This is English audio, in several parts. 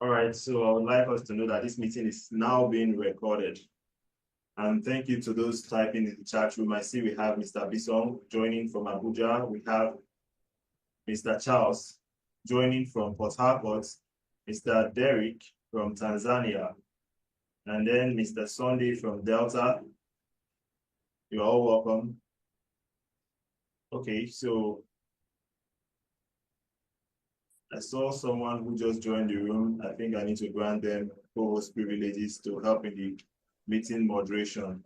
All right, so I would like us to know that this meeting is now being recorded. And thank you to those typing in the chat room. I see we have Mr. Bisong joining from Abuja. We have Mr. Charles joining from Port Harcourt, Mr. Derek from Tanzania, and then Mr. Sunday from Delta. You're all welcome. Okay, so I saw someone who just joined the room. I think I need to grant them co-host privileges to help in the meeting moderation.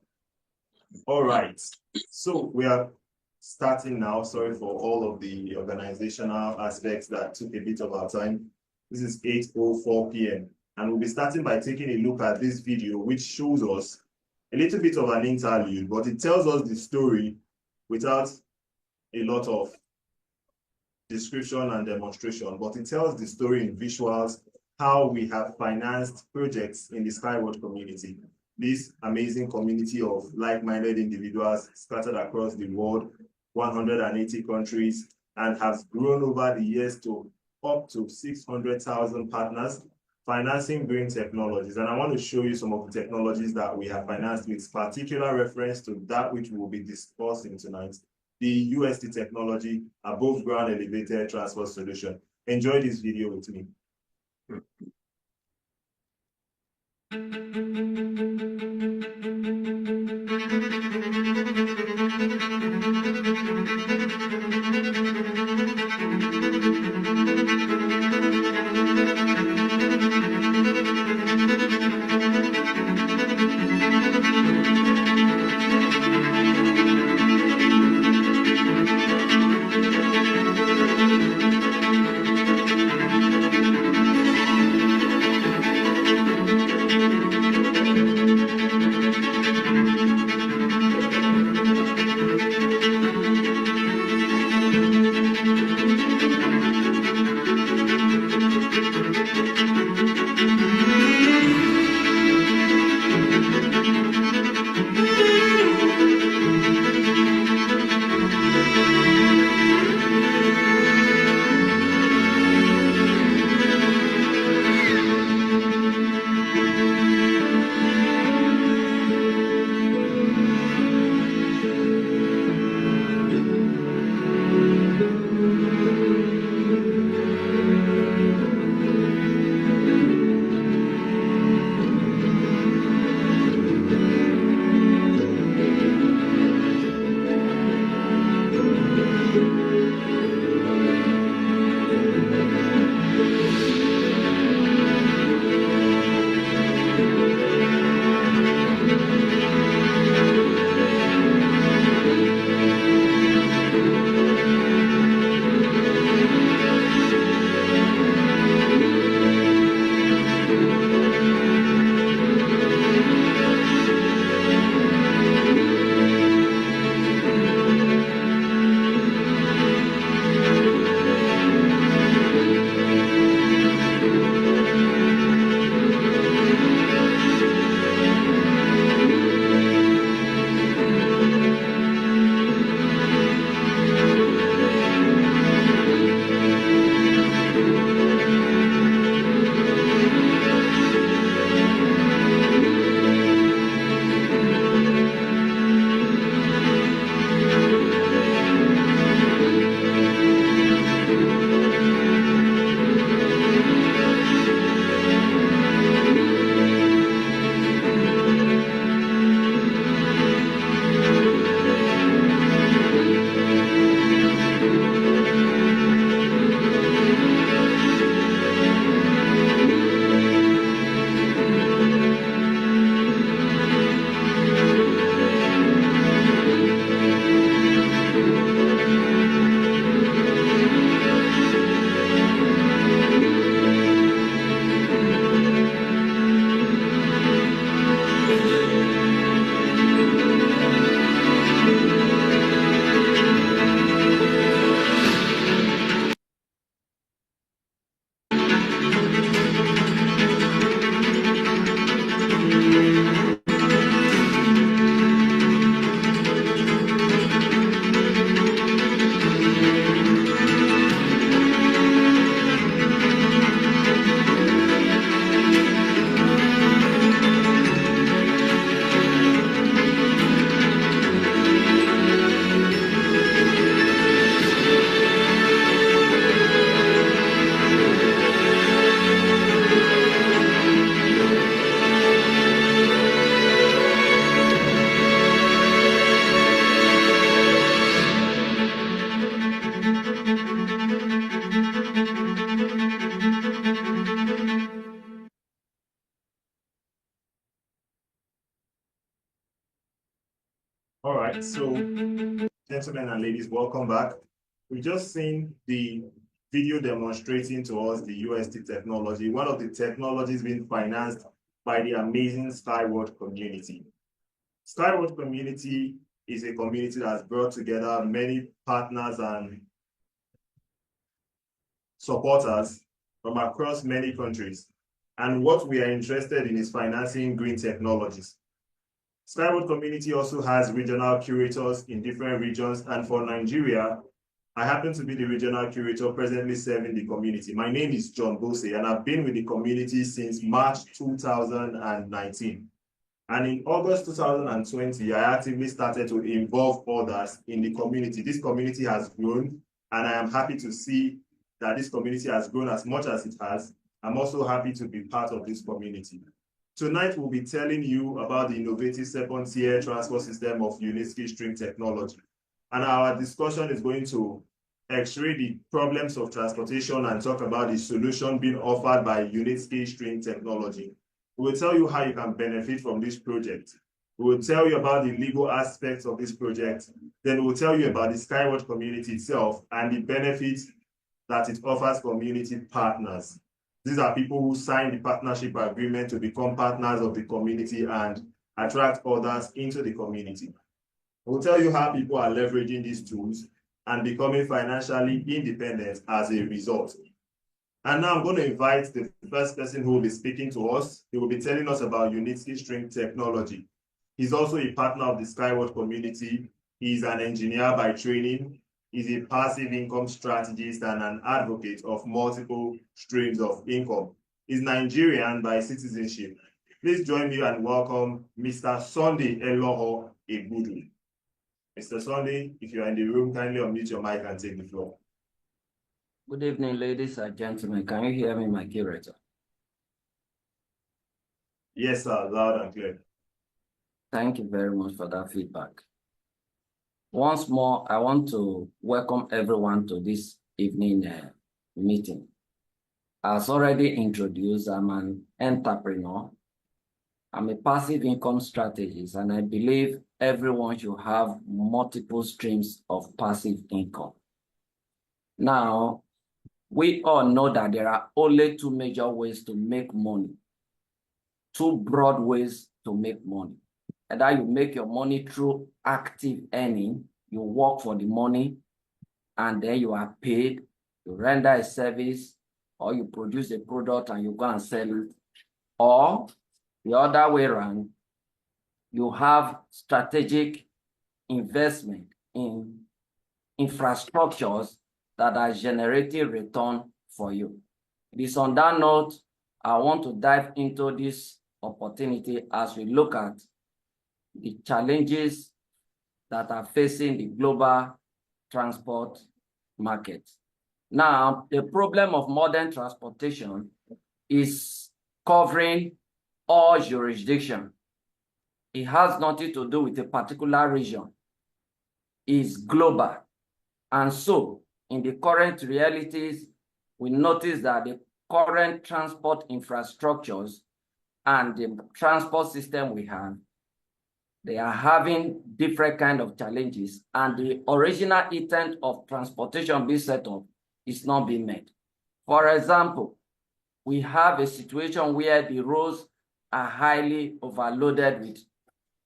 All right, so we are starting now. Sorry for all of the organizational aspects that took a bit of our time. This is 8:04 p.m. and we'll be starting by taking a look at this video, which shows us a little bit of an interlude, but it tells us the story without a lot of description and demonstration, but it tells the story in visuals, how we have financed projects in the Skyward community. This amazing community of like-minded individuals scattered across the world, 180 countries, and has grown over the years to up to 600,000 partners financing green technologies. And I want to show you some of the technologies that we have financed with particular reference to that which we'll be discussing tonight, the UST technology, above ground elevated transport solution. Enjoy this video with me. right, so gentlemen and ladies, welcome back. We just seen the video demonstrating to us the UST technology, one of the technologies being financed by the amazing Skyward community. Skyward community is a community that's brought together many partners and supporters from across many countries. And what we are interested in is financing green technologies. Skyward community also has regional curators in different regions. And for Nigeria, I happen to be the regional curator presently serving the community. My name is John Bose, and I've been with the community since March 2019. And in August 2020, I actively started to involve others in the community. This community has grown, and I am happy to see that this community has grown as much as it has. I'm also happy to be part of this community. Tonight, we'll be telling you about the innovative second-tier transport system of Unitsky String Technology. And our discussion is going to x-ray the problems of transportation and talk about the solution being offered by Unitsky String Technology. We will tell you how you can benefit from this project. We will tell you about the legal aspects of this project. Then we'll tell you about the Skyward community itself and the benefits that it offers community partners. These are people who sign the partnership agreement to become partners of the community and attract others into the community. We'll tell you how people are leveraging these tools and becoming financially independent as a result. And now I'm going to invite the first person who will be speaking to us. He will be telling us about Unitsky String Technology. He's also a partner of the Skyward community. He's an engineer by training. He's a passive income strategist and an advocate of multiple streams of income. He's Nigerian by citizenship. Please join me and welcome Mr. Sunday Eloho Ebudu. Mr. Sunday, if you are in the room, kindly unmute your mic and take the floor. Good evening, ladies and gentlemen. Can you hear me, my curator? Yes, sir, loud and clear. Thank you very much for that feedback. Once more, I want to welcome everyone to this evening meeting. As already introduced, I'm an entrepreneur. I'm a passive income strategist, and I believe everyone should have multiple streams of passive income. Now, we all know that there are only two major ways to make money, two broad ways to make money. Either you make your money through active earning, you work for the money, and then you are paid, you render a service, or you produce a product and you go and sell it. Or the other way around, you have strategic investment in infrastructures that are generating return for you. It is on that note, I want to dive into this opportunity as we look at the challenges that are facing the global transport market. Now, the problem of modern transportation is covering all jurisdictions. It has nothing to do with a particular region. It's global. And so, in the current realities, we notice that the current transport infrastructures and the transport system we have, they are having different kind of challenges, and the original intent of transportation being set up is not being met. For example, we have a situation where the roads are highly overloaded with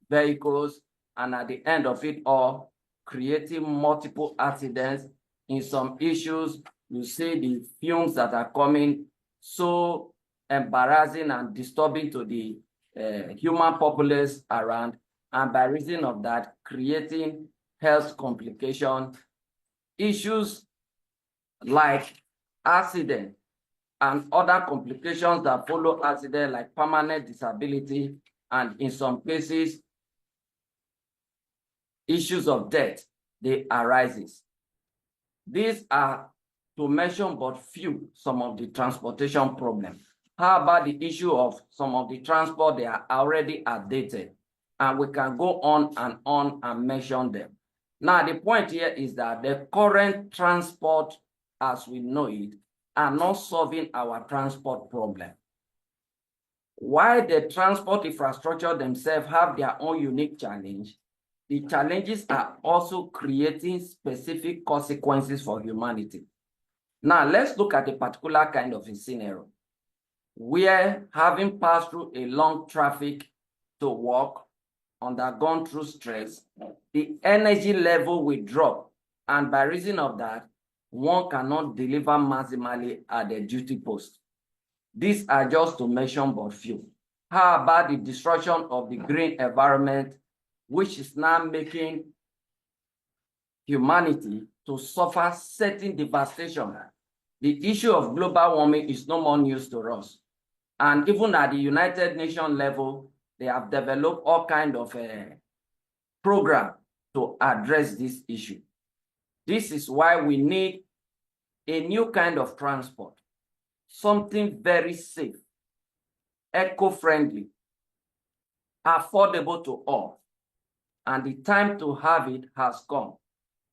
vehicles, and at the end of it all, creating multiple accidents. In some issues, you see the fumes that are coming so embarrassing and disturbing to the human populace around, and by reason of that, creating health complications, issues like accident and other complications that follow accident, like permanent disability, and in some cases, issues of death, they arises. These are, to mention but few, some of the transportation problems. How about the issue of some of the transport? They are already outdated, and we can go on and mention them. Now, the point here is that the current transport, as we know it, are not solving our transport problem. While the transport infrastructure themselves have their own unique challenge, the challenges are also creating specific consequences for humanity. Now, let's look at a particular kind of a scenario where, having passed through a long traffic to work, undergone through stress, the energy level will drop, and by reason of that, one cannot deliver maximally at the duty post. These are just to mention but few. How about the destruction of the green environment, which is now making humanity to suffer certain devastation? The issue of global warming is no more news to us. And even at the United Nations level, they have developed all kinds of program to address this issue. This is why we need a new kind of transport, something very safe, eco-friendly, affordable to all, and the time to have it has come.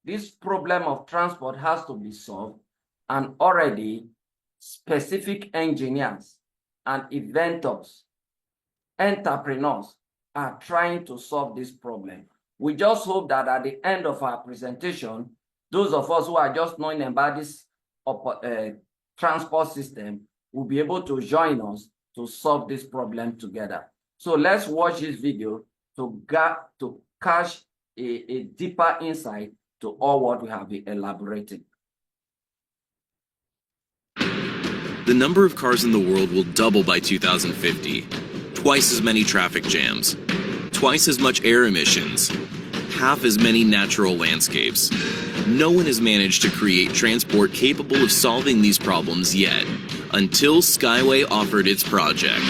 This problem of transport has to be solved, and already specific engineers and inventors, entrepreneurs are trying to solve this problem. We just hope that at the end of our presentation, those of us who are just knowing about this transport system will be able to join us to solve this problem together. So let's watch this video to catch a deeper insight to all what we have been elaborating. The number of cars in the world will double by 2050. Twice as many traffic jams, twice as much air emissions, half as many natural landscapes. No one has managed to create transport capable of solving these problems yet, until Skyway offered its project.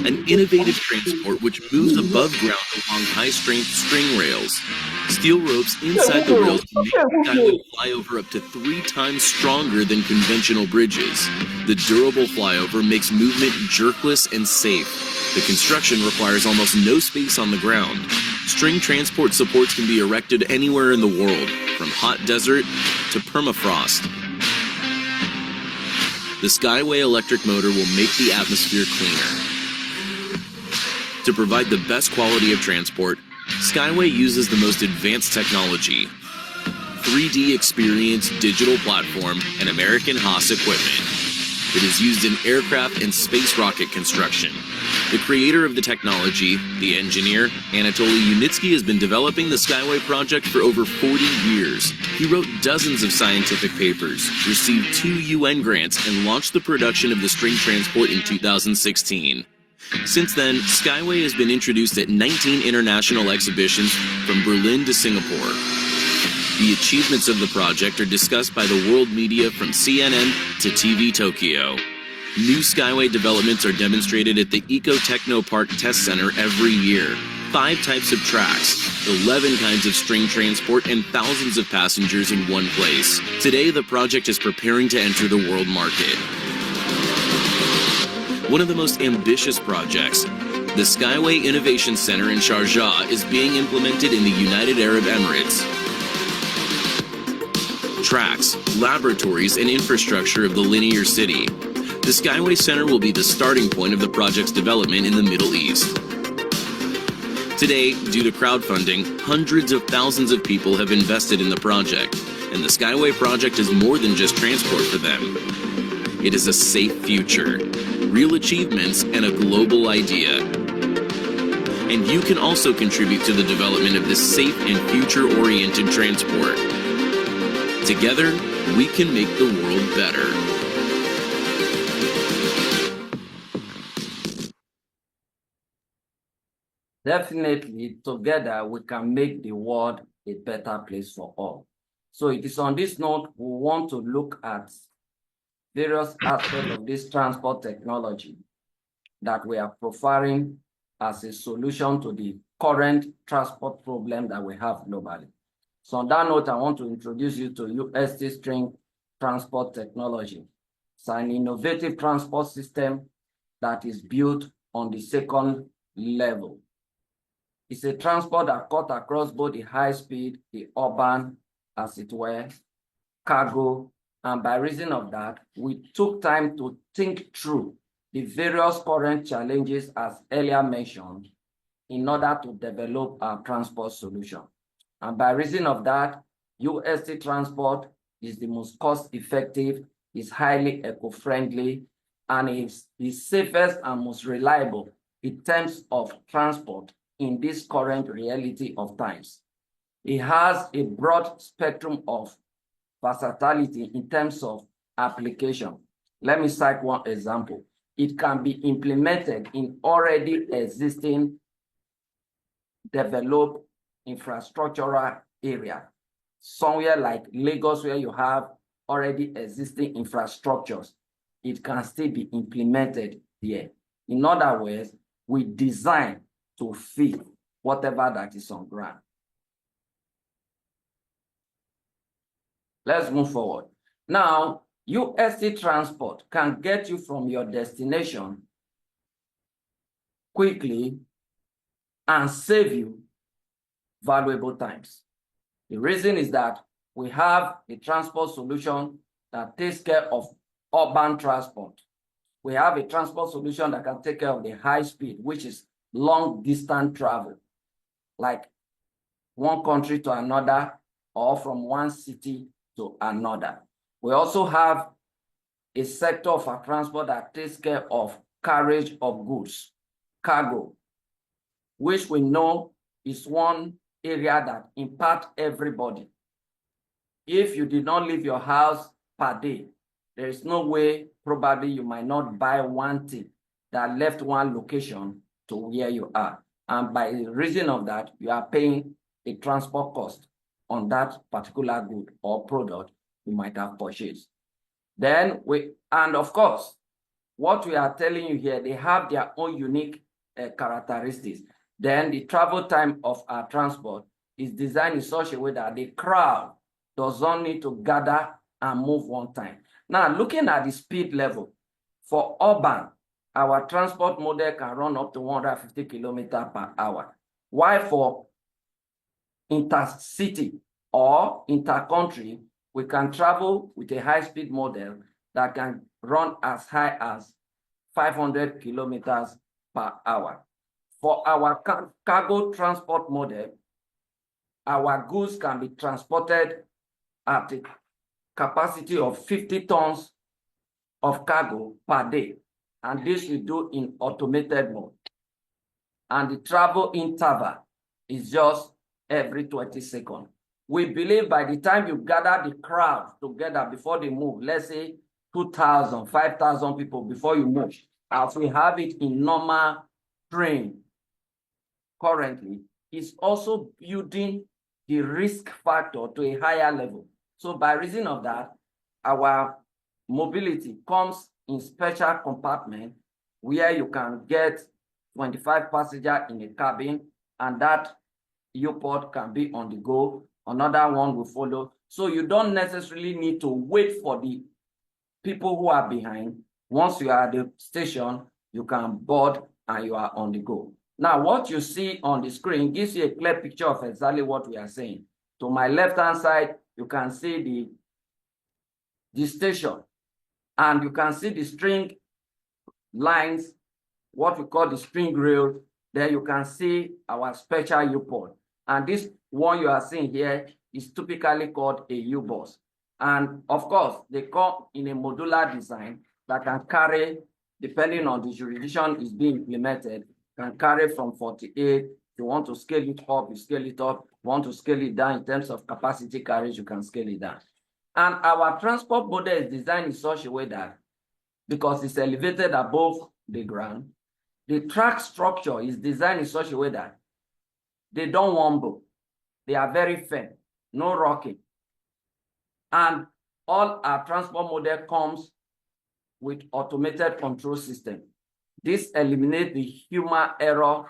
An innovative transport which moves above ground along high-strength string rails. Steel ropes inside the rails can make the Skyway flyover up to 3 times stronger than conventional bridges. The durable flyover makes movement jerkless and safe. The construction requires almost no space on the ground. String transport supports can be erected anywhere in the world, from hot desert to permafrost. The Skyway electric motor will make the atmosphere cleaner. To provide the best quality of transport, Skyway uses the most advanced technology, 3D Experience digital platform, and American Haas equipment. It is used in aircraft and space rocket construction. The creator of the technology, the engineer, Anatoly Unitsky, has been developing the Skyway project for over 40 years. He wrote dozens of scientific papers, received 2 UN grants, and launched the production of the string transport in 2016. Since then, Skyway has been introduced at 19 international exhibitions from Berlin to Singapore. The achievements of the project are discussed by the world media from CNN to TV Tokyo. New Skyway developments are demonstrated at the Eco Techno Park Test Center every year. 5 types of tracks, 11 kinds of string transport, and thousands of passengers in one place. Today, the project is preparing to enter the world market. One of the most ambitious projects, the Skyway Innovation Center in Sharjah, is being implemented in the United Arab Emirates. Tracks, laboratories, and infrastructure of the linear city. The Skyway Center will be the starting point of the project's development in the Middle East. Today, due to crowdfunding, hundreds of thousands of people have invested in the project, and the Skyway project is more than just transport for them. It is a safe future, real achievements, and a global idea. And you can also contribute to the development of this safe and future-oriented transport. Together, we can make the world better. Definitely, together we can make the world a better place for all. So it is on this note we want to look at various aspects of this transport technology that we are profiling as a solution to the current transport problem that we have globally. So on that note, I want to introduce you to UST String Transport Technology. It's an innovative transport system that is built on the second level. It's a transport that cuts across both the high speed, the urban, as it were, cargo, and by reason of that, we took time to think through the various current challenges as earlier mentioned in order to develop our transport solution. And by reason of that, UST transport is the most cost-effective, is highly eco-friendly, and is the safest and most reliable in terms of transport in this current reality of times. It has a broad spectrum of versatility in terms of application. Let me cite one example. It can be implemented in already existing developed infrastructural area. Somewhere like Lagos, where you have already existing infrastructures, it can still be implemented here. In other words, we design to fit whatever that is on ground. Let's move forward. Now, UST transport can get you from your destination quickly and save you valuable times. The reason is that we have a transport solution that takes care of urban transport. We have a transport solution that can take care of the high speed, which is long distance travel, like one country to another or from one city to another. We also have a sector of our transport that takes care of carriage of goods, cargo, which we know is one area that impacts everybody. If you did not leave your house per day, there is no way probably you might not buy one thing that left one location to where you are. And by reason of that, you are paying a transport cost on that particular good or product you might have purchased. Then and of course, what we are telling you here, they have their own unique characteristics. Then the travel time of our transport is designed in such a way that the crowd does not need to gather and move one time. Now, looking at the speed level, for urban, our transport model can run up to 150 kilometers per hour. While for intercity or intercountry, we can travel with a high-speed model that can run as high as 500 kilometers per hour. For our cargo transport model, our goods can be transported at a capacity of 50 tons of cargo per day. And this we do in automated mode. And the travel interval is just every 20 seconds. We believe by the time you gather the crowd together before they move, let's say 2,000, 5,000 people before you move, as we have it in normal train currently, is also building the risk factor to a higher level. So by reason of that, our mobility comes in special compartment where you can get 25 passengers in a cabin, and that U-Pod can be on the go. Another one will follow. So you don't necessarily need to wait for the people who are behind. Once you are at the station, you can board and you are on the go. Now, what you see on the screen gives you a clear picture of exactly what we are saying. To my left-hand side, you can see the station, and you can see the string lines, what we call the string rail. There you can see our special U-Pod. And this one you are seeing here is typically called a U-Bus. And of course, they come in a modular design that can carry, depending on the jurisdiction is being implemented, can carry from 48. If you want to scale it up, you scale it up. If you want to scale it down in terms of capacity carriage, you can scale it down. And our transport model is designed in such a way that, because it's elevated above the ground, the track structure is designed in such a way that they don't wobble. They are very firm, no rocking. And all our transport model comes with automated control system. This eliminates the human error,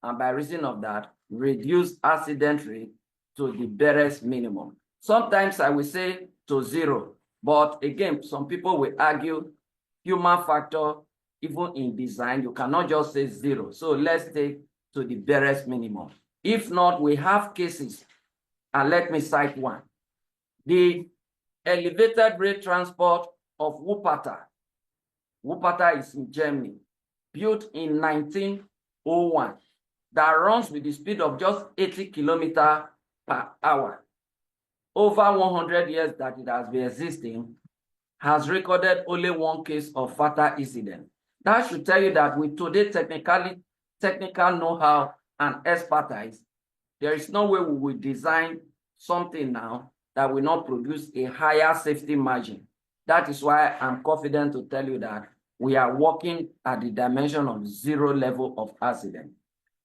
and by reason of that, reduce accident rate to the barest minimum. Sometimes I will say to zero, but again, some people will argue human factor, even in design, you cannot just say zero. So let's take to the barest minimum. If not, we have cases, and let me cite one. The elevated rail transport of Wuppertal. Wuppertal is in Germany, built in 1901, that runs with the speed of just 80 kilometers per hour. Over 100 years that it has been existing, has recorded only one case of fatal incident. That should tell you that with today's technical know-how and expertise, there is no way we will design something now that will not produce a higher safety margin. That is why I'm confident to tell you that we are working at the dimension of zero level of accident.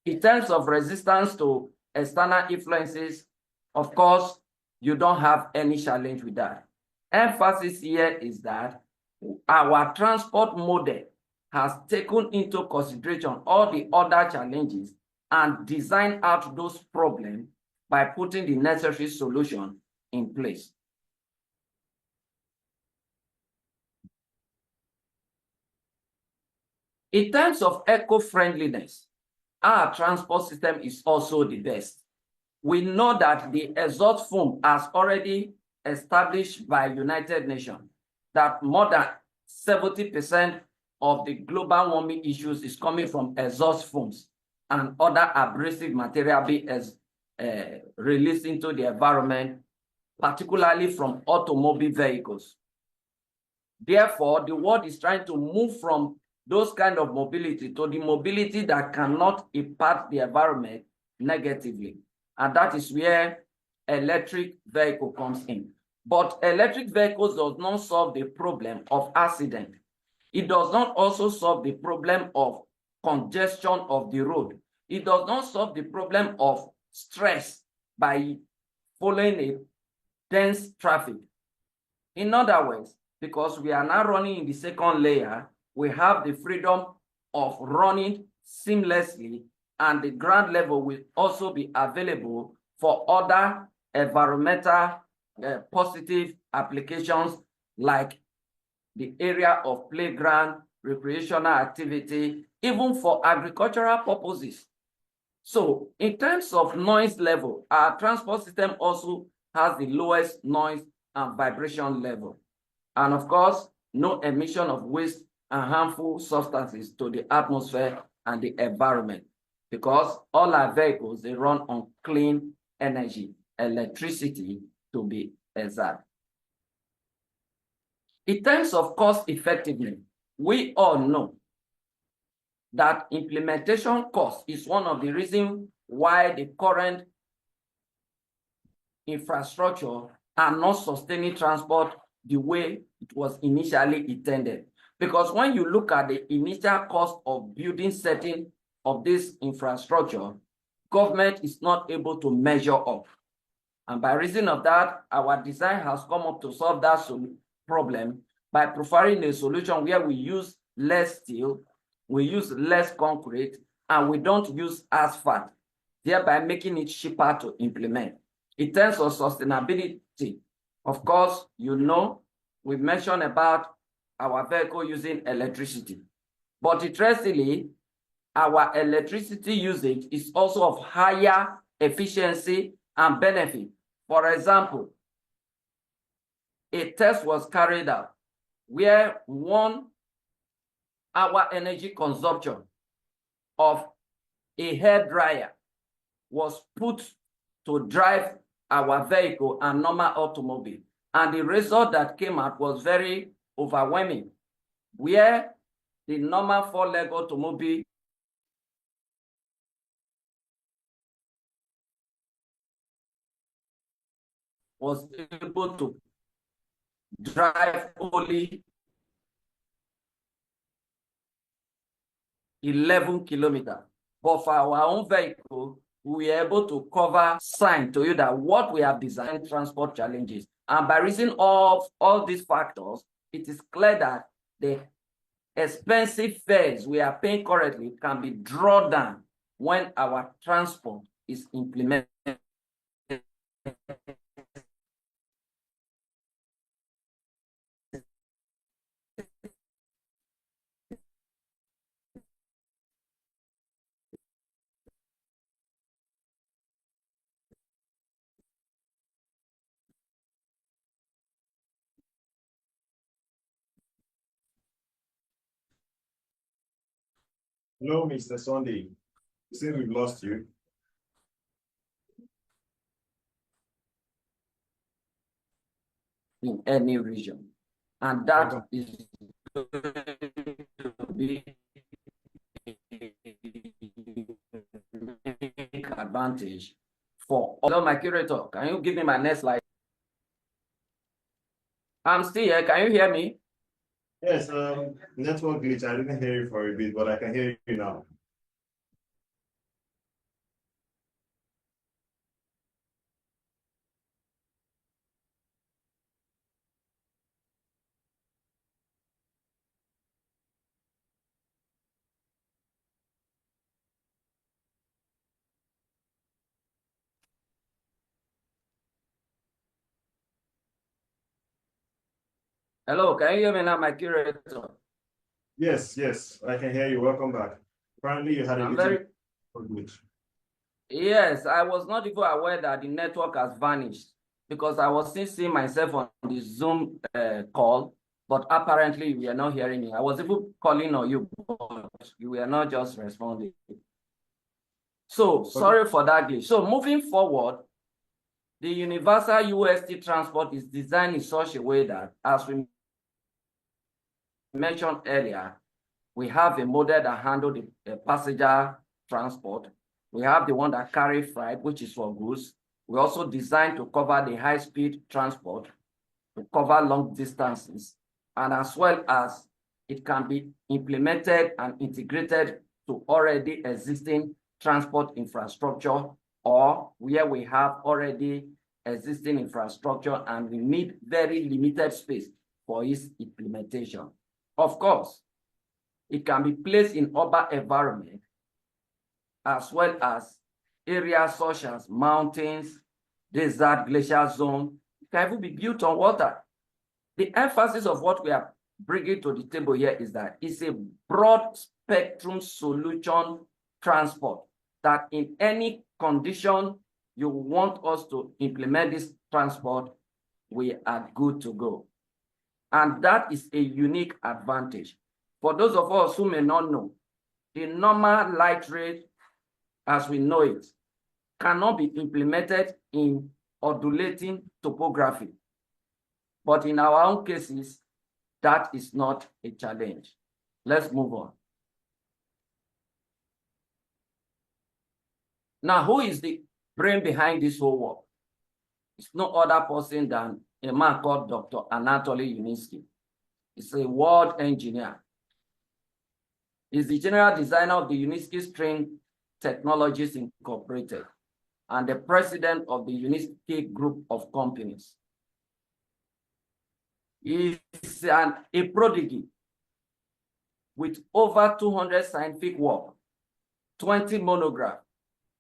In terms of resistance to external influences, of course, you don't have any challenge with that. Emphasis here is that our transport model has taken into consideration all the other challenges and designed out those problems by putting the necessary solution in place. In terms of eco-friendliness, our transport system is also the best. We know that the exhaust foam has already established by United Nations that more than 70% of the global warming issues is coming from exhaust foams and other abrasive material being released into the environment, particularly from automobile vehicles. Therefore, the world is trying to move from those kind of mobility to the mobility that cannot impact the environment negatively. And that is where electric vehicle comes in. But electric vehicles does not solve the problem of accident. It does not also solve the problem of congestion of the road. It does not solve the problem of stress by following a dense traffic. In other words, because we are now running in the second layer, we have the freedom of running seamlessly, and the ground level will also be available for other environmental positive applications like the area of playground, recreational activity, even for agricultural purposes. So in terms of noise level, our transport system also has the lowest noise and vibration level. And of course, no emission of waste and harmful substances to the atmosphere and the environment, because all our vehicles, they run on clean energy, electricity to be exact. In terms of cost effectiveness, we all know that implementation cost is one of the reasons why the current infrastructure are not sustaining transport the way it was initially intended. Because when you look at the initial cost of building certain of this infrastructure, government is not able to measure up. And by reason of that, our design has come up to solve that problem by providing a solution where we use less steel, we use less concrete, and we don't use asphalt, thereby making it cheaper to implement. In terms of sustainability, of course, you know, we mentioned about our vehicle using electricity. But interestingly, our electricity usage is also of higher efficiency and benefit. For example, a test was carried out where 1 hour energy consumption of a hair dryer was put to drive our vehicle and normal automobile. And the result that came out was very overwhelming, where the normal 4-leg automobile was able to drive only 11 kilometers. But for our own vehicle, we were able to cover sign to you that what we have designed transport challenges. And by reason of all these factors, it is clear that the expensive fares we are paying currently can be drawn down when our transport is implemented. Hello, Mr. Sunday. It seems we've lost you. In any region. And that is going to be advantage for. Hello, my curator. Can you give me my next slide? I'm still here. Can you hear me? Yes, network glitch. I didn't hear you for a bit, but I can hear you now. Hello, can you hear me now, my curator? Yes, yes, I can hear you. Welcome back. Apparently, you had a little glitch. Yes, I was not even aware that the network has vanished because I was still seeing myself on the Zoom call, but apparently you were not hearing me. I was even calling on you, but you were not just responding. So sorry for that glitch. So moving forward, the universal UST transport is designed in such a way that, as we mentioned earlier, we have a model that handles the passenger transport. We have the one that carry freight, which is for goods. We also designed to cover the high-speed transport, to cover long distances, and as well as it can be implemented and integrated to already existing transport infrastructure, or where we have already existing infrastructure and we need very limited space for its implementation. Of course, it can be placed in urban environment as well as areas such as mountains, desert, glacial zone. It can even be built on water. The emphasis of what we are bringing to the table here is that it's a broad spectrum solution transport that in any condition you want us to implement this transport, we are good to go. And that is a unique advantage. For those of us who may not know, the normal light rail, as we know it, cannot be implemented in undulating topography. But in our own cases, that is not a challenge. Let's move on. Now, who is the brain behind this whole work? It's no other person than a man called Dr. Anatoly Unitsky. He's a world engineer. He's the general designer of the Unitsky String Technologies Incorporated and the president of the Unitsky Group of Companies. He's a prodigy with over 200 scientific work, 20 monographs,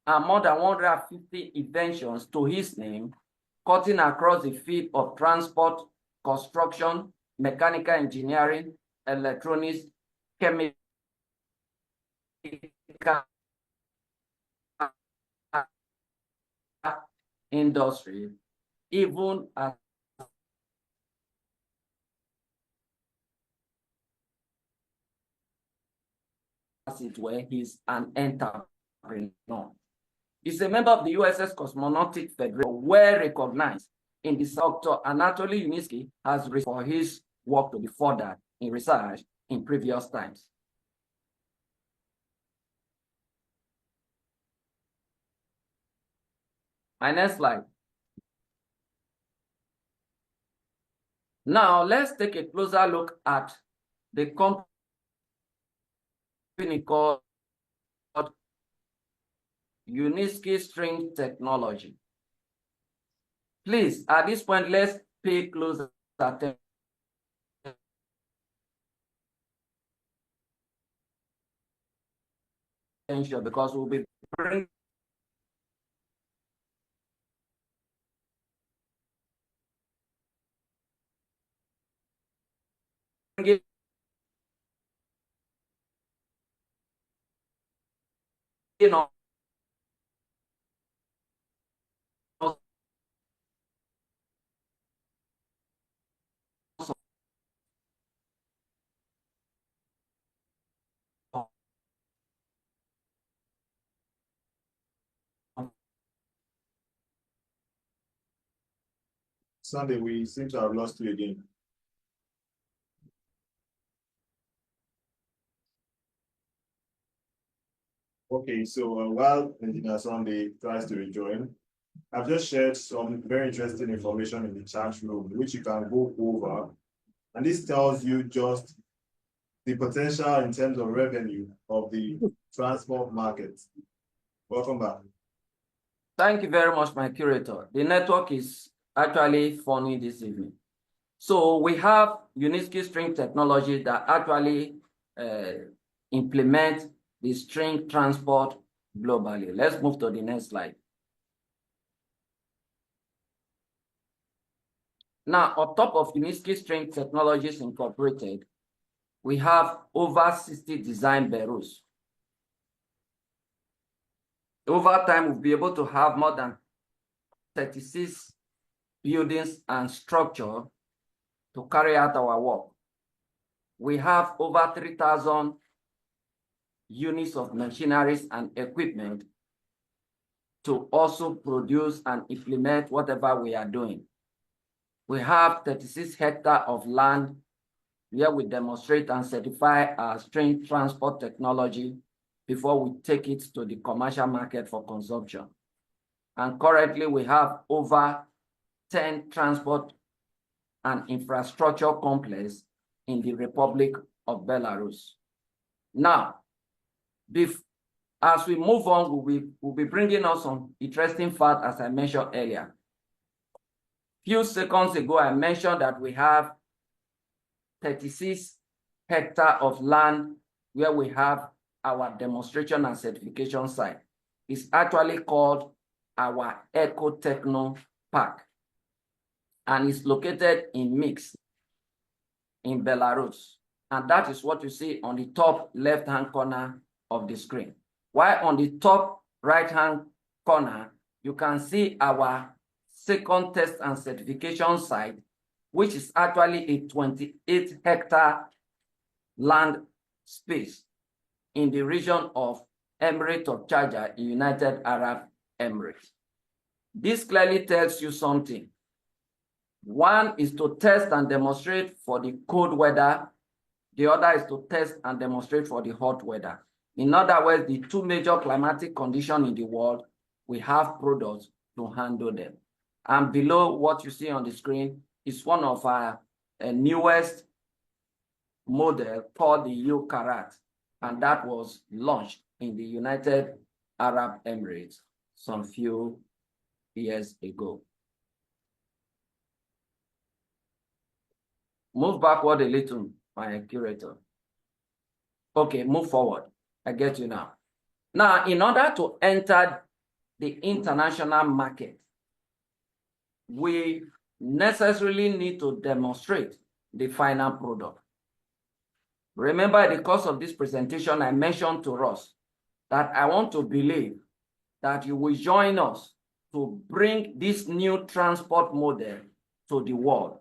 and more than 150 inventions to his name, cutting across the field of transport, construction, mechanical engineering, electronics, chemical industry, even as it were, he's an entrepreneur. He's a member of the USS Cosmonautic Federation, well recognized in the sector. Anatoly Unitsky has for his work to be furthered in research in previous times. My next slide. Now, let's take a closer look at the company called Unitsky String Technology. Please, at this point, let's pay close attention because we'll be bringing on Sunday, we seem to have lost you again. Okay, so while Engineer Sunday tries to rejoin, I've just shared some very interesting information in the chat room, which you can go over. And this tells you just the potential in terms of revenue of the transport market. Welcome back. Thank you very much, my curator. The network is actually funny this evening. So we have Unitsky String Technology that actually implement the string transport globally. Let's move to the next slide. Now, on top of Unitsky String Technologies Incorporated, we have over 60 design bureaus. Over time, we'll be able to have more than 36 buildings and structure to carry out our work. We have over 3,000 units of machineries and equipment to also produce and implement whatever we are doing. We have 36 hectares of land where we demonstrate and certify our string transport technology before we take it to the commercial market for consumption. And currently we have over 10 transport and infrastructure complexes in the Republic of Belarus. Now, as we move on, we'll be bringing us some interesting facts, as I mentioned earlier. Few seconds ago, I mentioned that we have 36 hectares of land where we have our demonstration and certification site. It's actually called our Eco-Techno Park, and it's located in Minsk, in Belarus. And that is what you see on the top left-hand corner of the screen. While on the top right-hand corner, you can see our second test and certification site, which is actually a 28-hectare land space in the region of Emirate of Sharjah, United Arab Emirates. This clearly tells you something. One is to test and demonstrate for the cold weather. The other is to test and demonstrate for the hot weather. In other words, the two major climatic conditions in the world, we have products to handle them. And below what you see on the screen is one of our newest model called the U-Karat, and that was launched in the United Arab Emirates some few years ago. Move backward a little, my curator. Okay, move forward. I get you now. Now, in order to enter the international market, we necessarily need to demonstrate the final product. Remember, in the course of this presentation, I mentioned to us that I want to believe that you will join us to bring this new transport model to the world.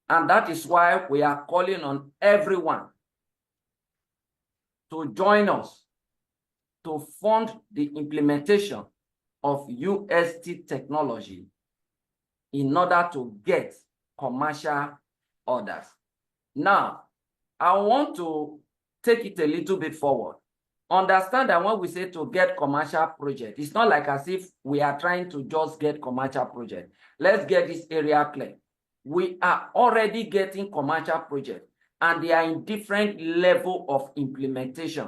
And that is why we are calling on everyone to join us to fund the implementation of UST technology in order to get commercial orders. Now, I want to take it a little bit forward. Understand that when we say to get commercial project, it's not like as if we are trying to just get commercial project. Let's get this area clear. We are already getting commercial projects, and they are in different level of implementation.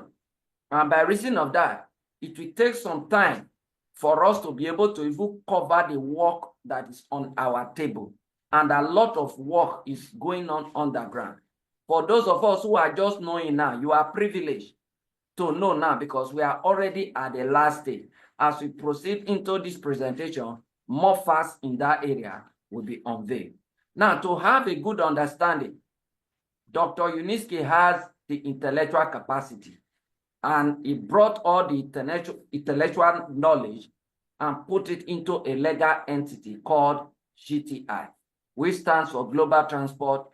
And by reason of that, it will take some time for us to be able to even cover the work that is on our table. And a lot of work is going on underground. For those of us who are just knowing now, you are privileged to know now because we are already at the last stage. As we proceed into this presentation, more facts in that area will be unveiled. Now, to have a good understanding, Dr. Unitsky has the intellectual capacity, and he brought all the intellectual knowledge and put it into a legal entity called GTI, which stands for Global Transport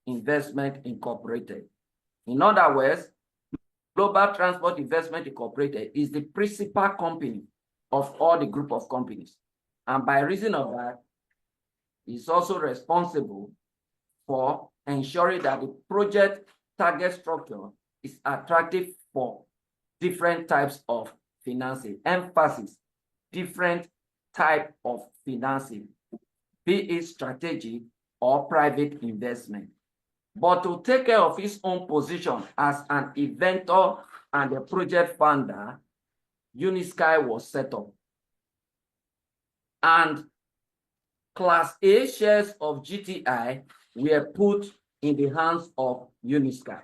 Investment Incorporated. In other words, Global Transport Investment Incorporated is the principal company of all the group of companies. And by reason of that, is also responsible for ensuring that the project target structure is attractive for different types of financing. Emphasis, different type of financing, be it strategic or private investment. But to take care of his own position as an inventor and a project funder, Unitsky was set up. And Class A shares of GTI were put in the hands of Unitsky.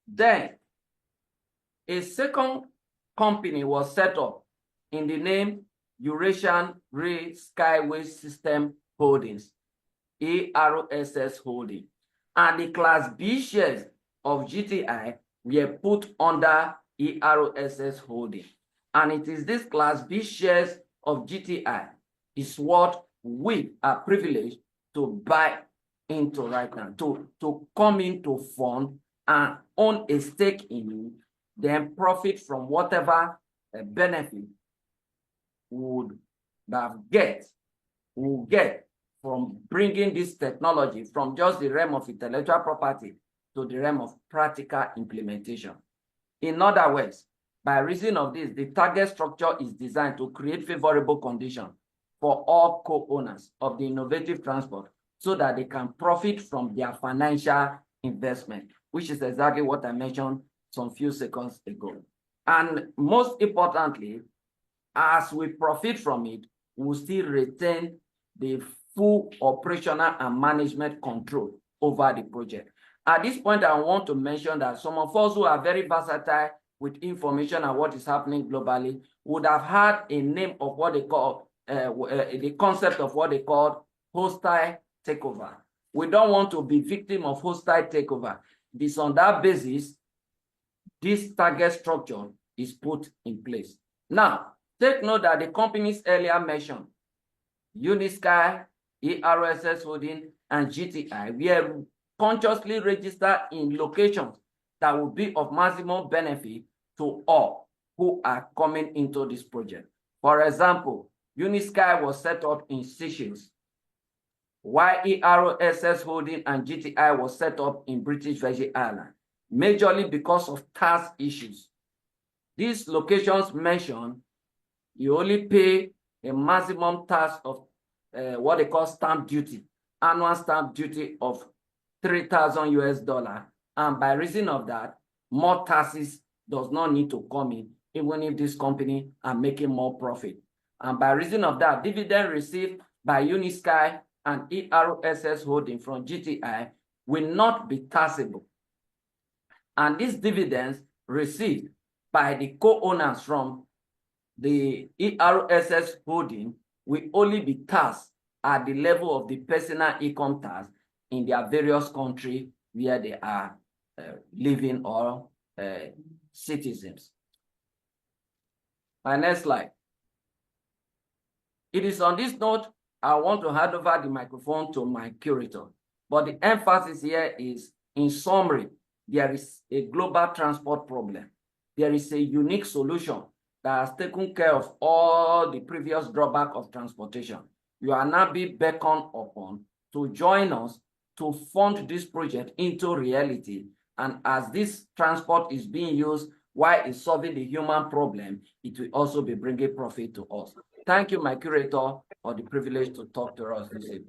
Then, a second company was set up in the name Eurasian Rail Skyway System Holdings, ARSS Holding. And the Class B shares of GTI were put under ARSS Holding. And it is this Class B shares of GTI is what we are privileged to buy into right now, to come into fund and own a stake in it, then profit from whatever benefit we'll get from bringing this technology from just the realm of intellectual property to the realm of practical implementation. In other words, by reason of this, the target structure is designed to create favorable conditions for all co-owners of the innovative transport so that they can profit from their financial investment, which is exactly what I mentioned some few seconds ago. And most importantly, as we profit from it, we'll still retain the full operational and management control over the project. At this point, I want to mention that some of us who are very versatile with information and what is happening globally would have had a name of what they call, the concept of what they call hostile takeover. We don't want to be victim of hostile takeover. It is on that basis, this target structure is put in place. Now, take note that the companies earlier mentioned, Unitsky, ARSS Holding, and GTI, were consciously registered in locations that will be of maximum benefit to all who are coming into this project. For example, Unitsky was set up in Seychelles, while ARSS Holding and GTI was set up in British Virgin Islands, majorly because of tax issues. These locations mentioned, you only pay a maximum tax of what they call stamp duty, annual stamp duty of $3,000 US, and by reason of that, more taxes does not need to come in, even if this company are making more profit. And by reason of that, dividend received by Unitsky and ARSS Holding from GTI will not be taxable. And these dividends received by the co-owners from the ARSS Holding will only be taxed at the level of the personal income tax in their various countries where they are living or citizens. My next slide. It is on this note, I want to hand over the microphone to my curator. But the emphasis here is, in summary, there is a global transport problem. There is a unique solution that has taken care of all the previous drawback of transportation. You are now being beckoned upon to join us to fund this project into reality. And as this transport is being used while it's solving the human problem, it will also be bringing profit to us. Thank you, my curator, for the privilege to talk to us this evening.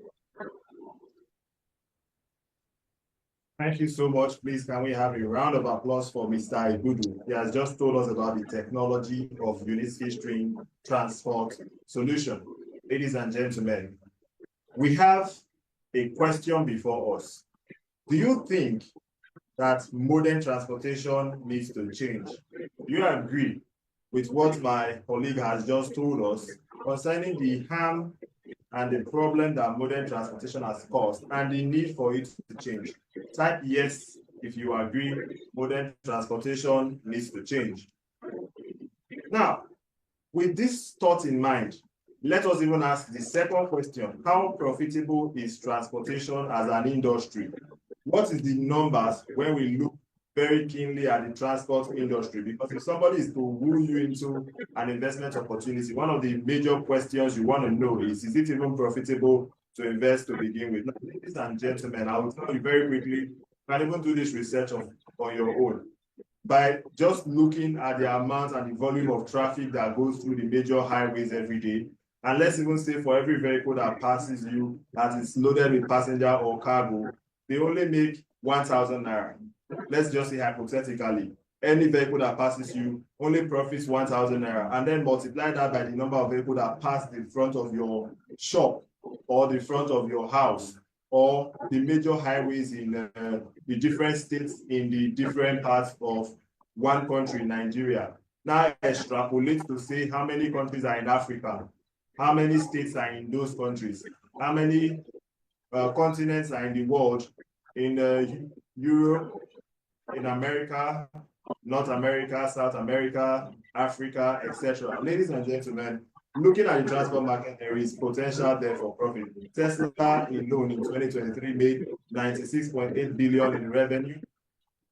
Thank you so much. Please, can we have a round of applause for Mr. Ibudu? He has just told us about the technology of Unitsky String Transport Solution. Ladies and gentlemen, we have a question before us. Do you think that modern transportation needs to change? Do you agree with what my colleague has just told us concerning the harm and the problem that modern transportation has caused and the need for it to change? Type yes if you agree modern transportation needs to change. Now, with this thought in mind, let us even ask the second question. How profitable is transportation as an industry? What is the numbers when we look very keenly at the transport industry? Because if somebody is to woo you into an investment opportunity, one of the major questions you want to know is it even profitable to invest to begin with. Now, ladies and gentlemen, I will tell you very quickly, you can even do this research on your own. By just looking at the amount and the volume of traffic that goes through the major highways every day, and let's even say for every vehicle that passes you that is loaded with passenger or cargo, they only make 1,000 naira. Let's just say hypothetically, any vehicle that passes you only profits 1,000 naira, and then multiply that by the number of vehicles that pass the front of your shop or the front of your house or the major highways in the different states in the different parts of one country, Nigeria. Now extrapolate to say how many countries are in Africa, how many states are in those countries, how many continents are in the world, in Europe, in America, North America, South America, Africa, etc. Ladies and gentlemen, looking at the transport market, there is potential there for profit. Tesla alone in 2023 made 96.8 billion in revenue.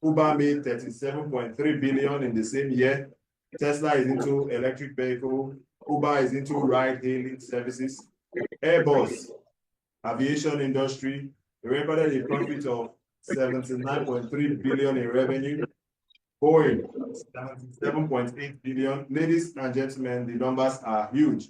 Uber made 37.3 billion in the same year. Tesla is into electric vehicle. Uber is into ride-hailing services. Airbus, aviation industry, recorded a profit of 79.3 billion in revenue. Boeing, 77.8 billion. Ladies and gentlemen, the numbers are huge.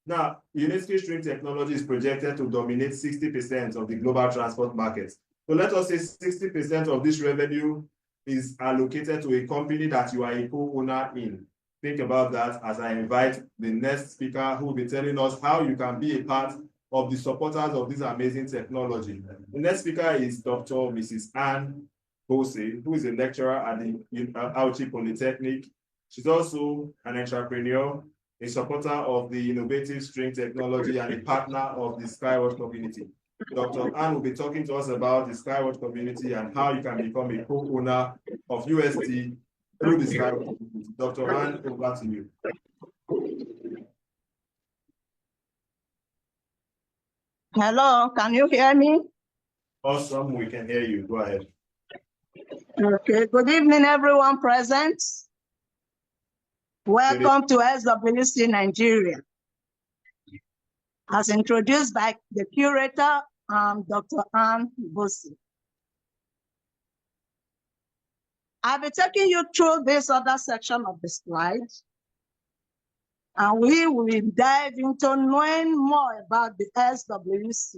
Now, Unitsky String Technology is projected to dominate 60% of the global transport market. So let us say 60% of this revenue is allocated to a company that you are a co-owner in. Think about that as I invite the next speaker who will be telling us how you can be a part of the supporters of this amazing technology. The next speaker is Dr. Mrs. Anne Bose, who is a lecturer at the Auchi Polytechnic. She's also an entrepreneur, a supporter of the innovative string technology, and a partner of the Skyward community. Dr. Anne will be talking to us about the Skyward community and how you can become a co-owner of UST through the Skyward community. Dr. Anne, over to you. Hello, can you hear me? Awesome, we can hear you. Go ahead. Okay, good evening, everyone present. Welcome to SWC Nigeria. As introduced by the curator, Dr. Anne Bose. I'll be taking you through this other section of the slide, and we will dive into knowing more about the SWC.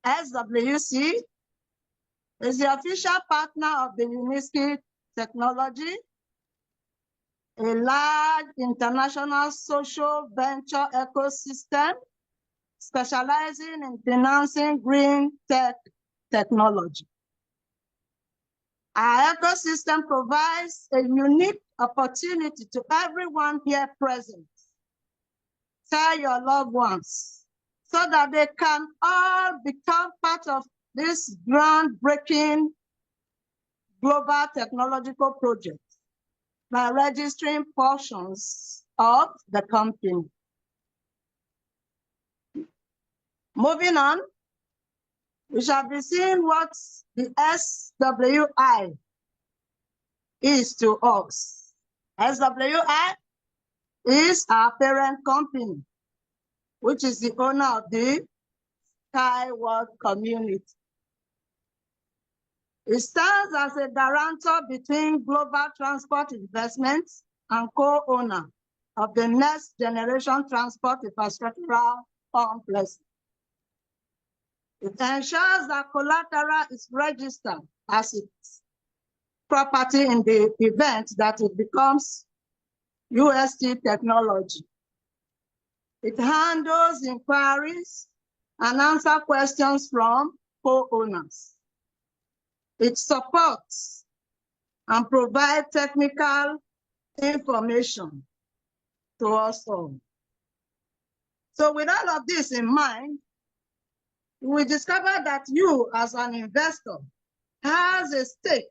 SWC is the official partner of the Unitsky Technology, a large international social venture ecosystem specializing in financing green technology. Our ecosystem provides a unique opportunity to everyone here present. Tell your loved ones so that they can all become part of this groundbreaking global technological project by registering portions of the company. Moving on, we shall be seeing what the SWI is to us. SWI is our parent company, which is the owner of the Skyward community. It stands as a guarantor between global transport investments and co-owner of the next generation transport infrastructural complex. It ensures that collateral is registered as its property in the event that it becomes UST technology. It handles inquiries and answers questions from co-owners. It supports and provides technical information to us all. So with all of this in mind, we discover that you as an investor has a stake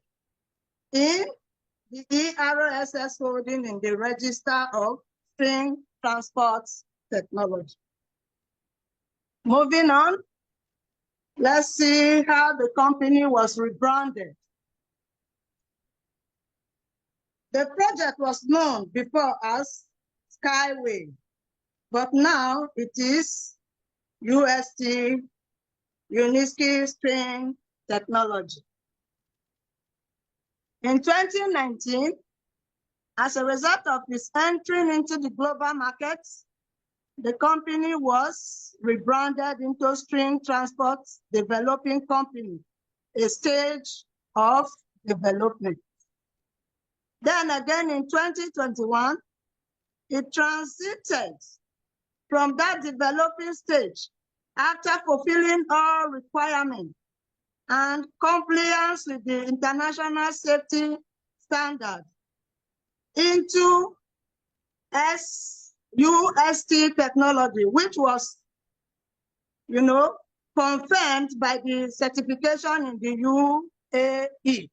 in the ERSS holding in the Register of String Transport Technology. Moving on, let's see how the company was rebranded. The project was known before as Skyway, but now it is UST, Unitsky String Technology. In 2019, as a result of its entry into the global markets, the company was rebranded into String Transport Developing Company, a stage of development. Then again in 2021, it transited from that developing stage after fulfilling all requirements and compliance with the international safety standard into SWC technology, which was, confirmed by the certification in the UAE.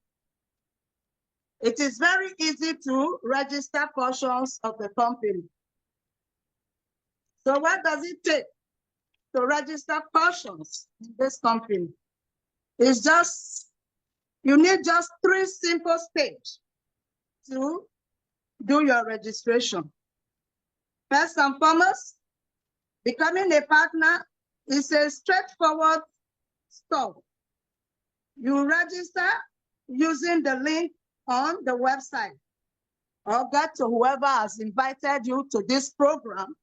It is very easy to register portions of the company. So what does it take to register portions in this company? It's just, you need just 3 simple steps to do your registration. First and foremost, becoming a partner is a straightforward step. You register using the link on the website or get to whoever has invited you to this program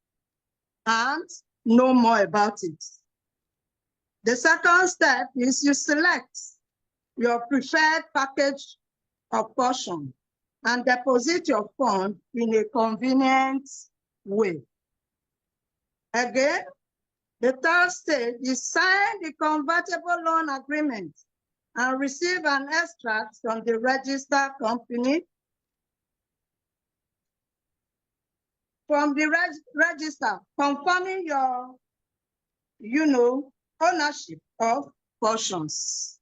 and know more about it. The second step is you select your preferred package of portion and deposit your fund in a convenient way. Again, the third stage is sign the convertible loan agreement and receive an extract from the registered company from the register confirming your, ownership of portions.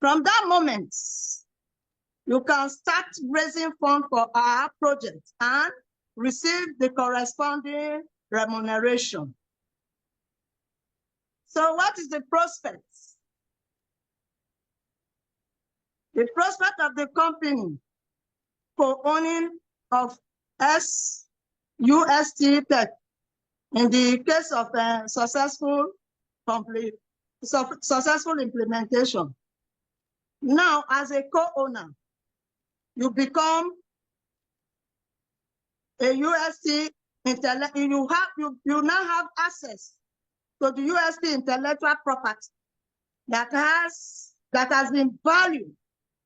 From that moment, you can start raising funds for our project and receive the corresponding remuneration. So what is the prospect? The prospect of the company for owning of SWC Tech in the case of a successful implementation. Now, as a co-owner, you become a UST you now have access to the UST intellectual property that has been valued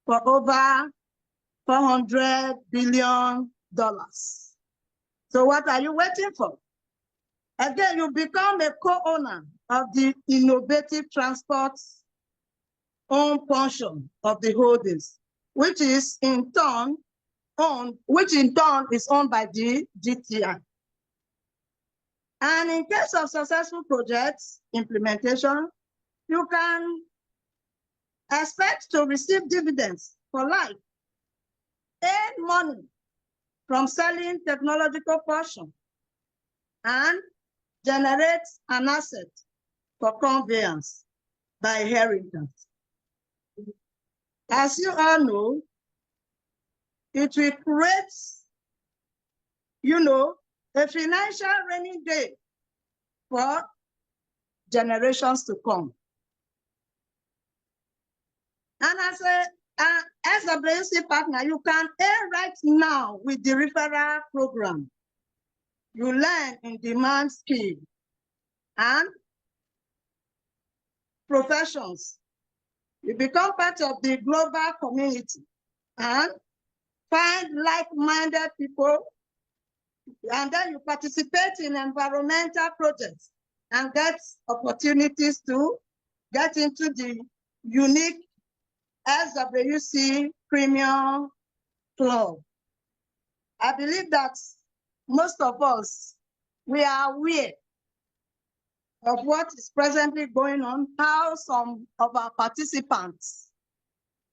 for over $400 billion. So what are you waiting for? Again, you become a co-owner of the innovative transport own portion of the holdings, which in turn is owned by the GTI. And in case of successful projects implementation, you can expect to receive dividends for life, earn money from selling technological portion, and generate an asset for conveyance by inheritance. As you all know, it will create, a financial rainy day for generations to come. And as a SWC partner, you can earn right now with the referral program. You learn in-demand skills and professions. You become part of the global community and find like-minded people, and then you participate in environmental projects and get opportunities to get into the unique SWC Premium Club. I believe that most of us, we are aware of what is presently going on, how some of our participants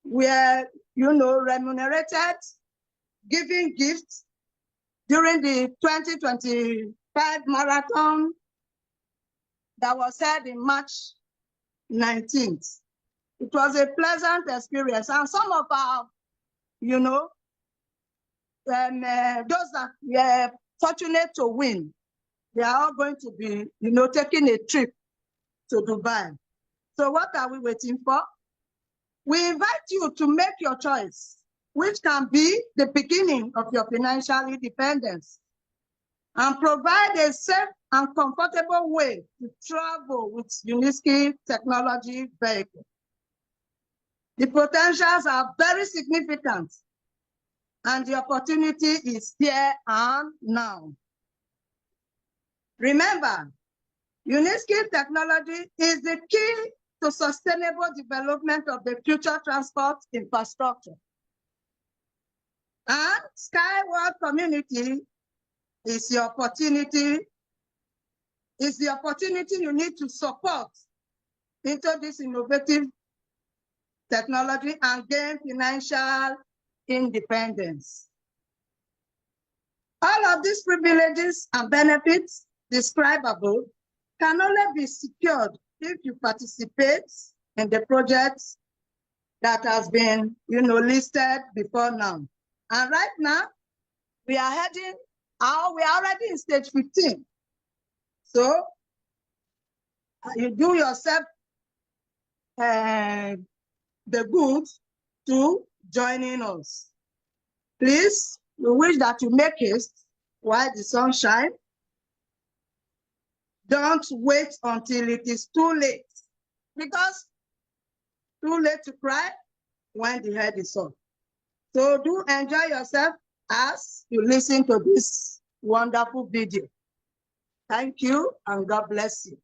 were, remunerated, giving gifts during the 2025 marathon that was held in March 19th. It was a pleasant experience. And some of our, those that were fortunate to win, They are all going to be, taking a trip to Dubai. So what are we waiting for? We invite you to make your choice, which can be the beginning of your financial independence, and provide a safe and comfortable way to travel with Unitsky technology vehicle. The potentials are very significant, and the opportunity is here and now. Remember, Unitsky technology is the key to sustainable development of the future transport infrastructure. And Skyward community is the opportunity you need to support into this innovative technology and gain financial independence. All of these privileges and benefits described above can only be secured if you participate in the projects that has been, listed before now. And right now, we are already in stage 15. So you do yourself the good to joining us. Please, we wish that you make haste while the sun shines. Don't wait until it is too late, because too late to cry when the head is up. So do enjoy yourself as you listen to this wonderful video. Thank you, and God bless you.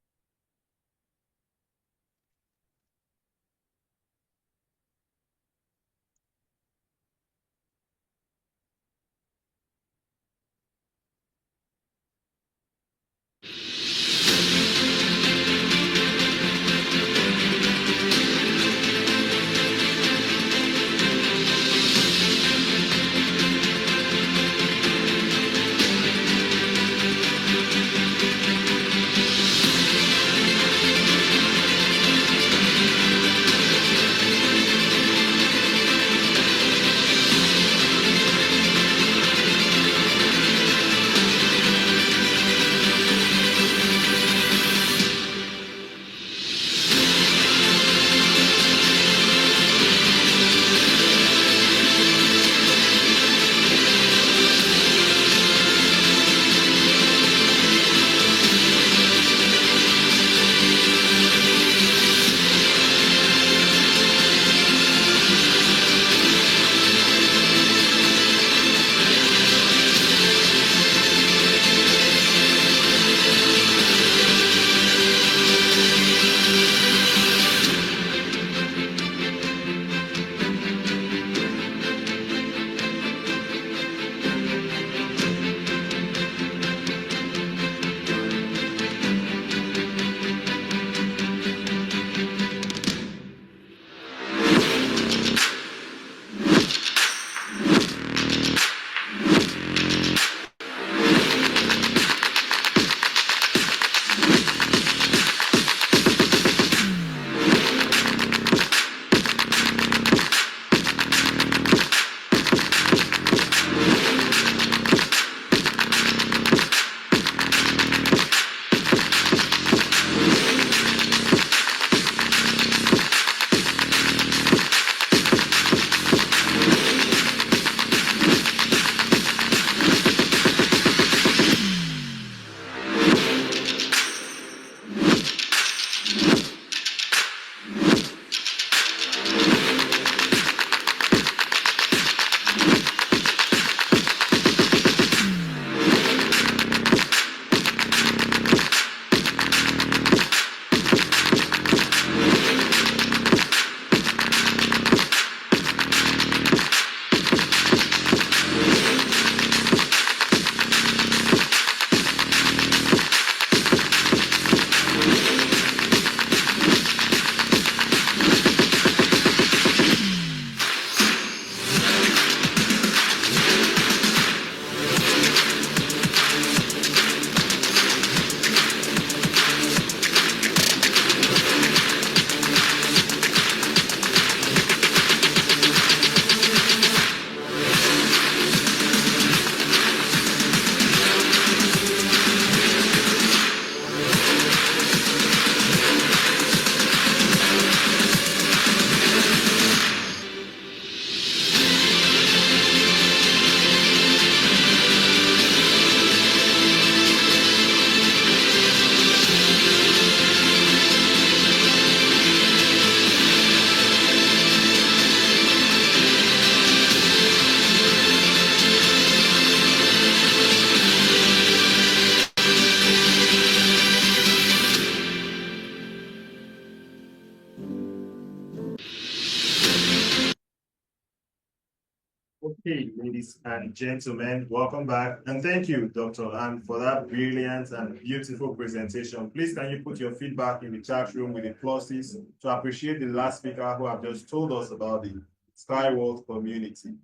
Hey, ladies and gentlemen, welcome back. And thank you, Dr. Ann, for that brilliant and beautiful presentation. Please, can you put your feedback in the chat room with the pluses to appreciate the last speaker who have just told us about the SkyWorld community.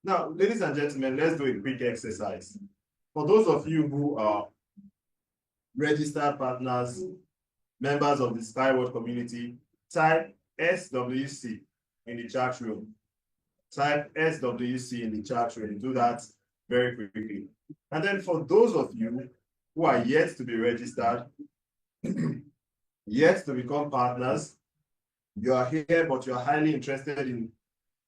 Now, ladies and gentlemen, let's do a quick exercise. For those of you who are registered partners, members of the SkyWorld community, type SWC in the chat room. Type SWC in the chat room. Do that very quickly. And then for those of you who are yet to be registered, yet to become partners, you are here, but you're highly interested in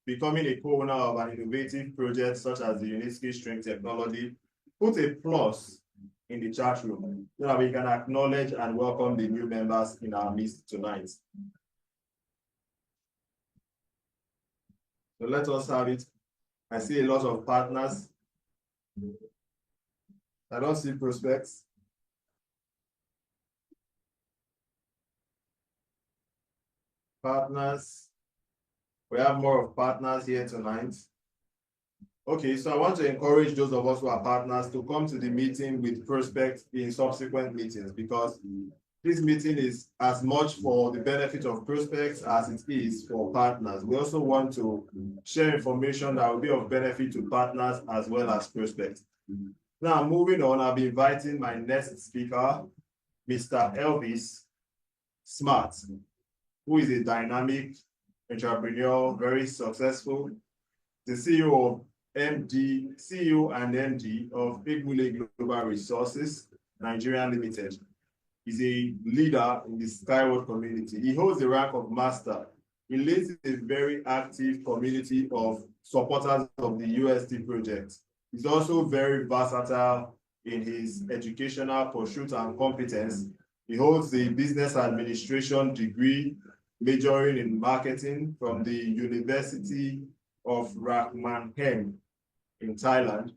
becoming a co-owner of an innovative project such as the Unitsky String Technology, put a plus in the chat room so that we can acknowledge and welcome the new members in our midst tonight. So let us have it. I see a lot of partners. I don't see prospects. Partners. We have more of partners here tonight. Okay, so I want to encourage those of us who are partners to come to the meeting with prospects in subsequent meetings, because this meeting is as much for the benefit of prospects as it is for partners. We also want to share information that will be of benefit to partners as well as prospects. Now, moving on, I'll be inviting my next speaker, Mr. Elvis Smart, who is a dynamic entrepreneur, very successful, the CEO and MD of Egmule Global Resources, Nigeria Limited. He's a leader in the SkyWorld community. He holds the rank of master. He leads a very active community of supporters of the UST project. He's also very versatile in his educational pursuit and competence. He holds the business administration degree, majoring in marketing from the University of Rajmanghem in Thailand,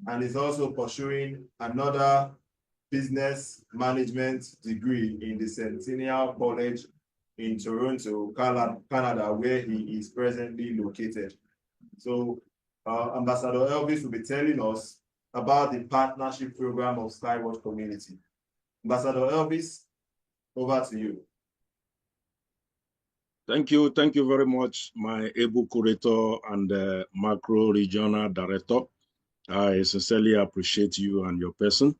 and is also pursuing another business management degree in the Centennial College in Toronto, Canada, where he is presently located. So Ambassador Elvis will be telling us about the partnership program of SkyWorld Community. Ambassador Elvis, over to you. Thank you very much, my able curator and macro regional director. I sincerely appreciate you and your person.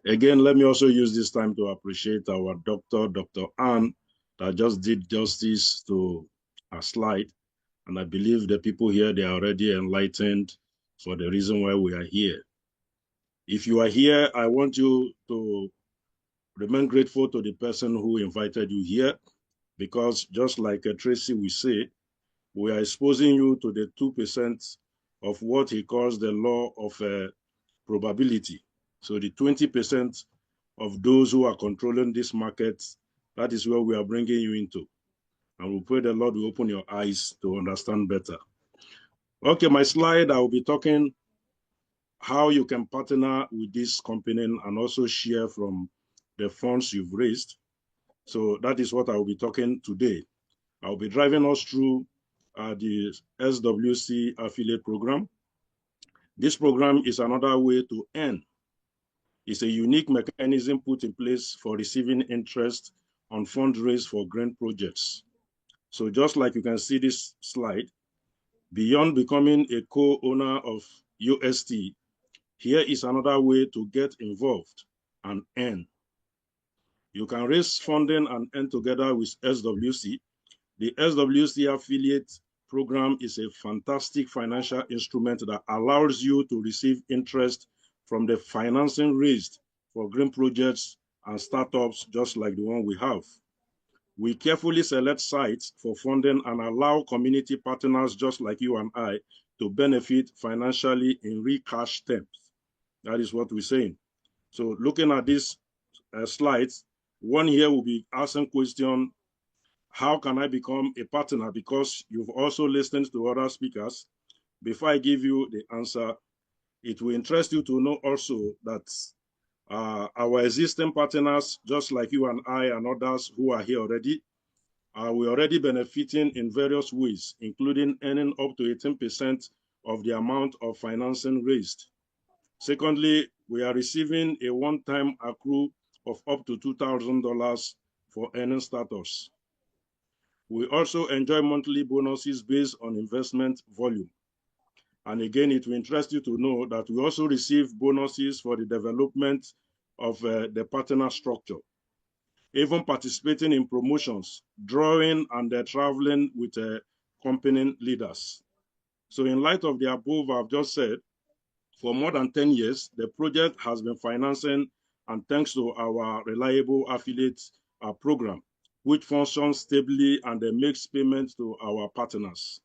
Again, let me also use this time to appreciate our doctor, Dr. Ann, that just did justice to a slide. And I believe the people here, they are already enlightened for the reason why we are here. If you are here, I want you to remain grateful to the person who invited you here, because just like Tracy will say, we are exposing you to the 2% of what he calls the law of probability. So the 20% of those who are controlling this market, that is where we are bringing you into. And we pray the Lord will open your eyes to understand better. Okay, my slide, I will be talking how you can partner with this company and also share from the funds you've raised. So that is what I will be talking today. I'll be driving us through the SWC affiliate program. This program is another way to earn. It's a unique mechanism put in place for receiving interest on fundraise for grant projects. So just like you can see this slide, beyond becoming a co-owner of UST, here is another way to get involved and earn. You can raise funding and earn together with SWC. The SWC affiliate program is a fantastic financial instrument that allows you to receive interest from the financing raised for green projects and startups just like the one we have. We carefully select sites for funding and allow community partners just like you and I to benefit financially in real cash terms. That is what we're saying. So looking at these slides, one here will be asking question, how can I become a partner? Because you've also listened to other speakers. Before I give you the answer, it will interest you to know also that our existing partners, just like you and I and others who are here already, we're already benefiting in various ways, including earning up to 18% of the amount of financing raised. Secondly, we are receiving a one-time accrual of up to $2,000 for earning status. We also enjoy monthly bonuses based on investment volume. And again, it will interest you to know that we also receive bonuses for the development of the partner structure, even participating in promotions, drawing and traveling with company leaders. So in light of the above I've just said, for more than 10 years, the project has been financing, and thanks to our reliable affiliate program, which functions stably and makes payments to our partners.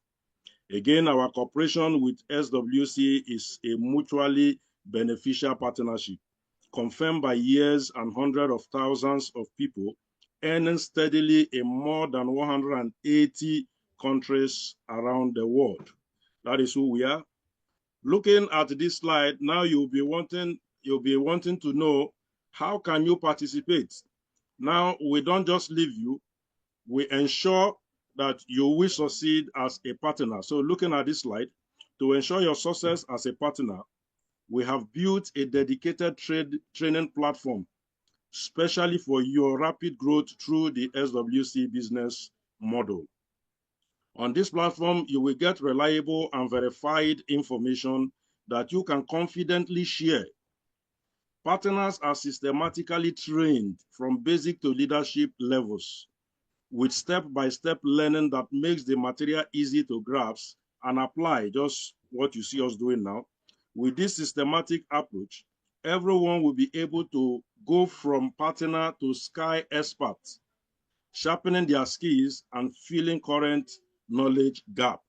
Again, our cooperation with SWC is a mutually beneficial partnership, confirmed by years and hundreds of thousands of people, earning steadily in more than 180 countries around the world. That is who we are. Looking at this slide, now you'll be wanting to know, how can you participate? Now, we don't just leave you, we ensure that you will succeed as a partner. So looking at this slide, to ensure your success as a partner, we have built a dedicated training platform, especially for your rapid growth through the SWC business model. On this platform, you will get reliable and verified information that you can confidently share. Partners are systematically trained from basic to leadership levels with step-by-step learning that makes the material easy to grasp and apply, just what you see us doing now. With this systematic approach, everyone will be able to go from partner to sky expert, sharpening their skills and filling current knowledge gap.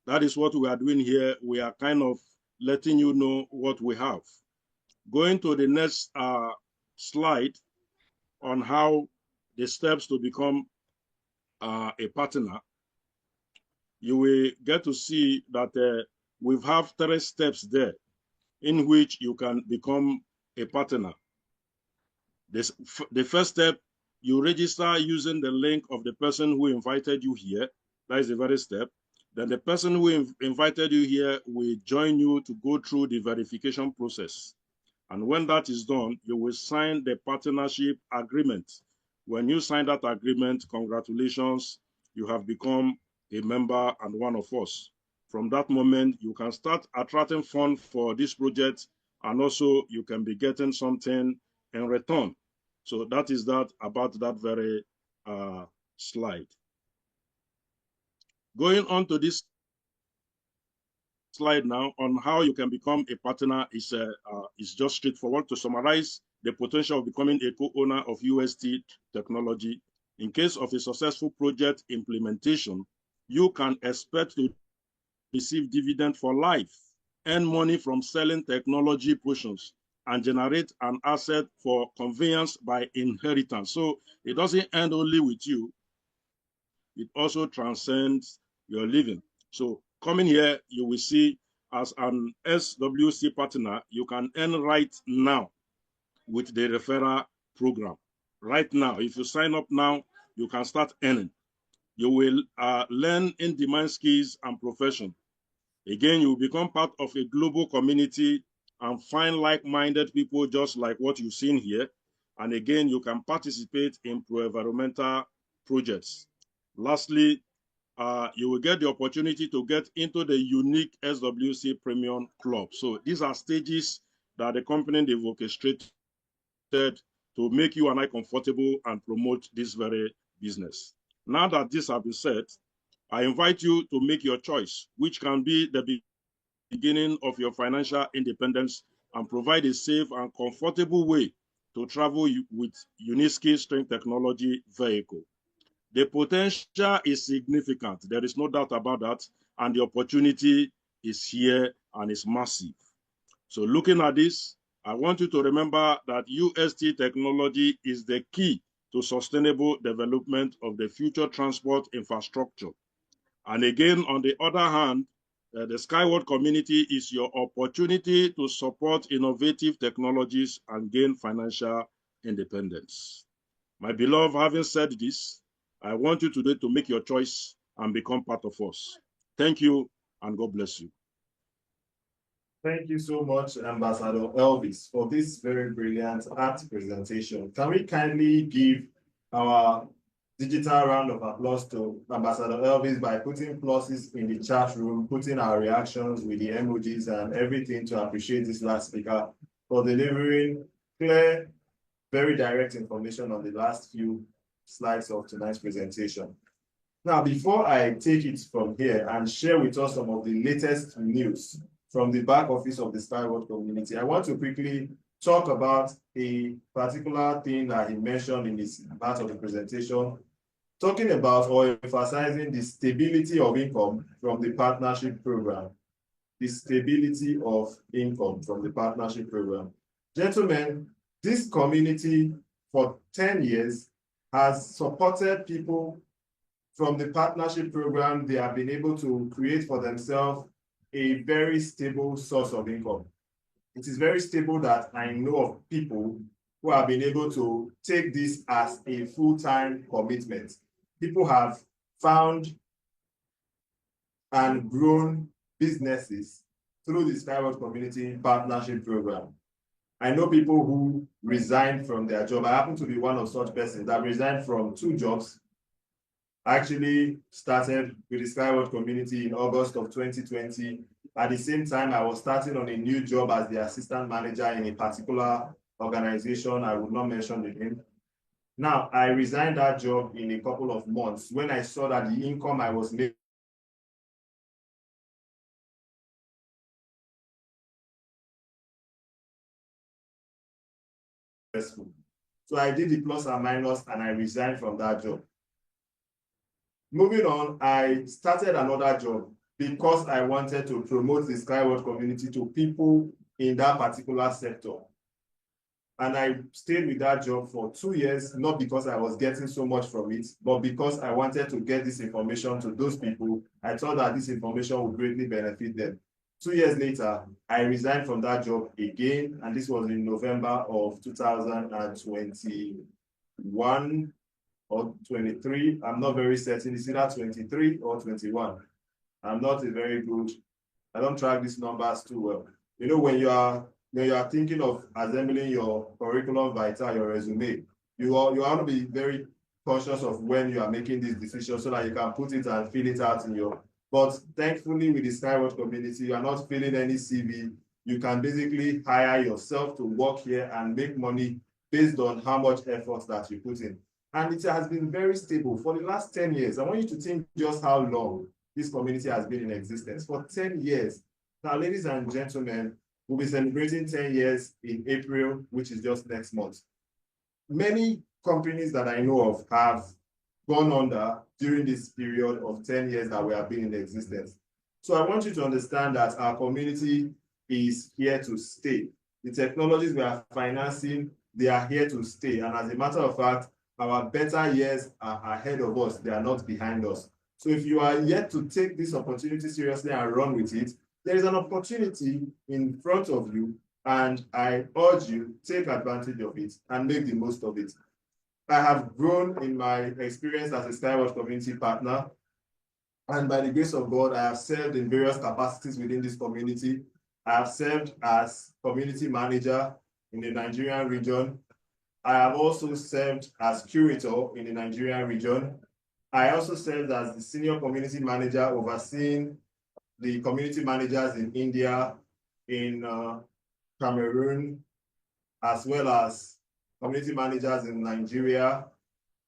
That is what we are doing here. We are kind of letting you know what we have. Going to the next slide on how the steps to become a partner, you will get to see that we have 3 steps there in which you can become a partner. The first step, you register using the link of the person who invited you here. That is the very step. Then the person who invited you here will join you to go through the verification process. And when that is done, you will sign the partnership agreement. When you sign that agreement, congratulations, you have become a member and one of us. From that moment, you can start attracting funds for this project, and also you can be getting something in return. So that is that about that very slide. Going on to this slide now on how you can become a partner is just straightforward. To summarize, the potential of becoming a co-owner of UST technology. In case of a successful project implementation, you can expect to receive dividend for life, earn money from selling technology portions, and generate an asset for conveyance by inheritance. So it doesn't end only with you, it also transcends your living. So coming here, you will see as an SWC partner, you can earn right now with the referral program. Right now, if you sign up now, you can start earning. You will learn in-demand skills and profession. Again, you will become part of a global community and find like-minded people just like what you've seen here. And again, you can participate in pro-environmental projects. Lastly, you will get the opportunity to get into the unique SWC Premium Club. So these are stages that the company they've orchestrated to make you and I comfortable and promote this very business. Now that this has been said, I invite you to make your choice, which can be the beginning of your financial independence and provide a safe and comfortable way to travel with Unitsky String Technology vehicle. The potential is significant. There is no doubt about that. And the opportunity is here and is massive. So looking at this, I want you to remember that UST technology is the key to sustainable development of the future transport infrastructure. And again, on the other hand, the Skyward community is your opportunity to support innovative technologies and gain financial independence. My beloved, having said this, I want you today to make your choice and become part of us. Thank you, and God bless you. Thank you so much, Ambassador Elvis, for this very brilliant art presentation. Can we kindly give our digital round of applause to Ambassador Elvis by putting pluses in the chat room, putting our reactions with the emojis and everything to appreciate this last speaker for delivering clear, very direct information on the last few slides of tonight's presentation. Now, before I take it from here and share with us some of the latest news from the back office of the Skyward community, I want to quickly talk about a particular thing that he mentioned in his part of the presentation, talking about or emphasizing the stability of income from the partnership program. The stability of income from the partnership program. Gentlemen, this community for 10 years has supported people from the partnership program. They have been able to create for themselves a very stable source of income. It is very stable that I know of people who have been able to take this as a full-time commitment. People have found and grown businesses through the Skyward Community Partnership Program. I know people who resigned from their job. I happen to be one of such persons that resigned from 2 jobs. I actually started with the Skyward Community in August of 2020. At the same time, I was starting on a new job as the assistant manager in a particular organization. I would not mention the name. Now, I resigned that job in a couple of months when I saw that the income I was making stressful. So I did the plus and minus and I resigned from that job. Moving on, I started another job because I wanted to promote the Skyward community to people in that particular sector. And I stayed with that job for 2 years, not because I was getting so much from it, but because I wanted to get this information to those people. I thought that this information would greatly benefit them. 2 years later, I resigned from that job again, and this was in November of 2021 or 23. I'm not very certain. It's either 23 or 21. I'm not a very good, I don't track these numbers too well. You know, when you are thinking of assembling your curriculum vitae, your resume, you want to be very conscious of when you are making these decisions so that you can put it and fill it out in your. But thankfully, with the Skyward community, you are not filling any CV. You can basically hire yourself to work here and make money based on how much effort that you put in. And it has been very stable for the last 10 years. I want you to think just how long this community has been in existence. For 10 years. Now, ladies and gentlemen, we'll be celebrating 10 years in April, which is just next month. Many companies that I know of have gone under during this period of 10 years that we have been in existence. So I want you to understand that our community is here to stay. The technologies we are financing, they are here to stay. And as a matter of fact, our better years are ahead of us. They are not behind us. So if you are yet to take this opportunity seriously and run with it, there is an opportunity in front of you, and I urge you, take advantage of it and make the most of it. I have grown in my experience as a Skyward community partner, and by the grace of God, I have served in various capacities within this community. I have served as community manager in the Nigerian region. I have also served as curator in the Nigerian region. I also served as the senior community manager overseeing the community managers in India, in Cameroon, as well as community managers in Nigeria.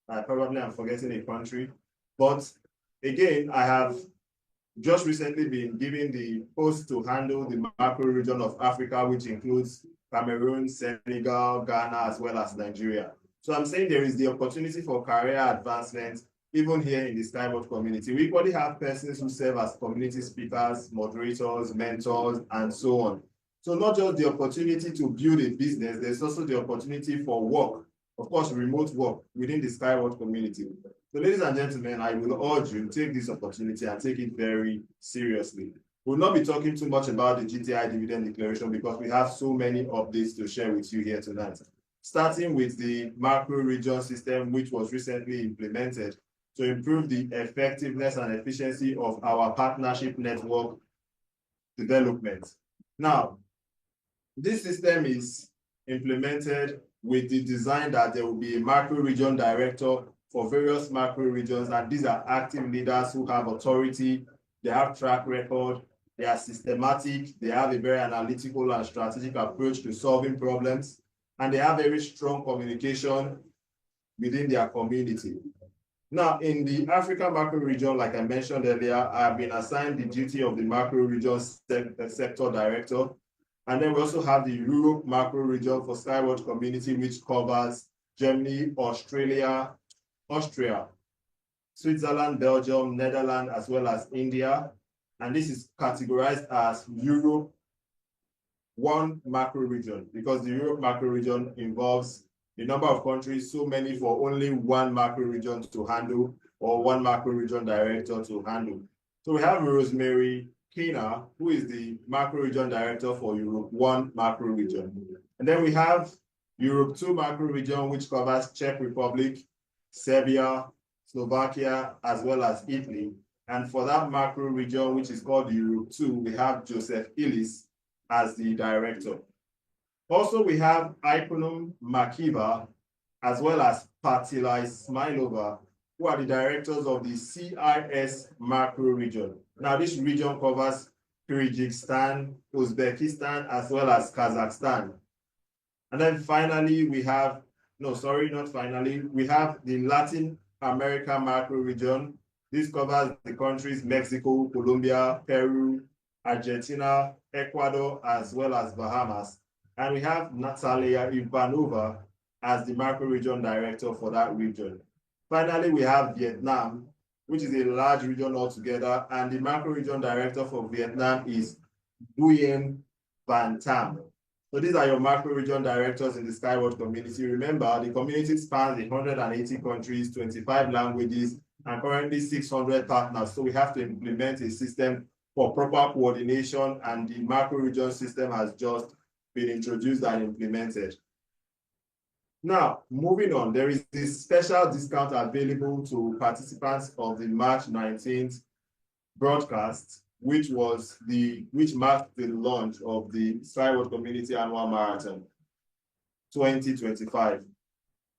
I probably am forgetting a country. But again, I have just recently been given the post to handle the macro region of Africa, which includes Cameroon, Senegal, Ghana, as well as Nigeria. So I'm saying there is the opportunity for career advancement even here in the Skyward community. We equally have persons who serve as community speakers, moderators, mentors, and so on. So not just the opportunity to build a business, there's also the opportunity for work, of course, remote work within the Skyward community. So ladies and gentlemen, I will urge you to take this opportunity and take it very seriously. We'll not be talking too much about the GTI dividend declaration because we have so many updates to share with you here tonight. Starting with the macro region system, which was recently implemented to improve the effectiveness and efficiency of our partnership network development. Now, this system is implemented with the design that there will be a macro region director for various macro regions, and these are active leaders who have authority, they have track record, they are systematic, they have a very analytical and strategic approach to solving problems, and they have very strong communication within their community. Now, in the African macro region, like I mentioned earlier, I have been assigned the duty of the macro region sector director. And then we also have the Europe macro region for Skyward Community, which covers Germany, Australia, Austria, Switzerland, Belgium, Netherlands, as well as India. And this is categorized as Europe one macro region, because the Europe macro region involves a number of countries, so many for only one macro region to handle or one macro region director to handle. So we have Rosemary Kina, who is the macro region director for Europe 1 macro region. And then we have Europe 2 macro region, which covers Czech Republic, Serbia, Slovakia, as well as Italy. And for that macro region, which is called Europe 2, we have Joseph Illis as the director. Also, we have Iponom Makiva, as well as Patila Ismailova, who are the directors of the CIS macro region. Now, this region covers Kyrgyzstan, Uzbekistan, as well as Kazakhstan. And then finally, we have, no, sorry, not finally, we have the Latin America macro region. This covers the countries Mexico, Colombia, Peru, Argentina, Ecuador, as well as Bahamas. And we have Natalia Ivanova as the macro region director for that region. Finally, we have Vietnam, which is a large region altogether, and the macro region director for Vietnam is Nguyen Van Tam. So these are your macro region directors in the Skyward community. Remember, the community spans 180 countries, 25 languages, and currently 600 partners. So we have to implement a system for proper coordination, and the macro region system has just been introduced and implemented. Now, moving on, there is this special discount available to participants of the March 19th broadcast, which marked the launch of the Skyward Community Annual Marathon 2025.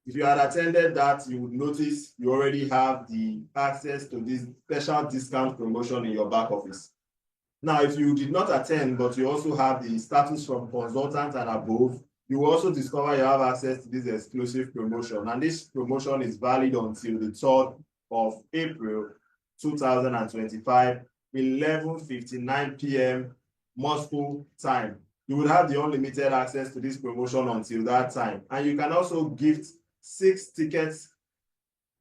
If you had attended that, you would notice you already have the access to this special discount promotion in your back office. Now, if you did not attend, but you also have the status from consultant and above, you will also discover you have access to this exclusive promotion. And this promotion is valid until the 3rd of April, 2025, 11:59 p.m. Moscow time. You will have the unlimited access to this promotion until that time. And you can also gift 6 tickets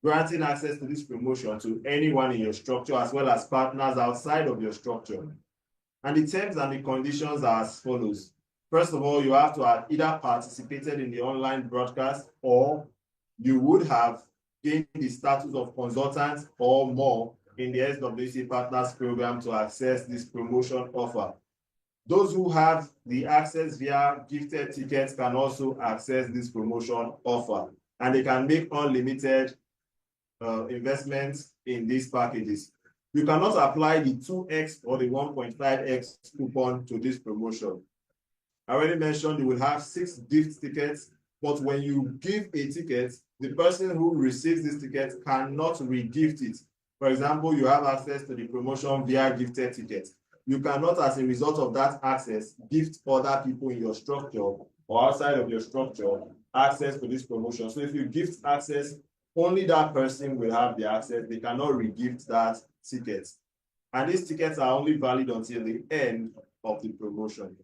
granting access to this promotion to anyone in your structure, as well as partners outside of your structure. And the terms and the conditions are as follows. First of all, you have to have either participated in the online broadcast, or you would have gained the status of consultant or more in the SWC Partners Program to access this promotion offer. Those who have the access via gifted tickets can also access this promotion offer, and they can make unlimited investments in these packages. You cannot apply the 2x or the 1.5x coupon to this promotion. I already mentioned you will have 6 gift tickets, but when you give a ticket, the person who receives this ticket cannot re-gift it. For example, you have access to the promotion via gifted tickets. You cannot, as a result of that access, gift other people in your structure or outside of your structure access to this promotion. So if you gift access, only that person will have the access. They cannot re-gift that ticket. And these tickets are only valid until the end of the promotion.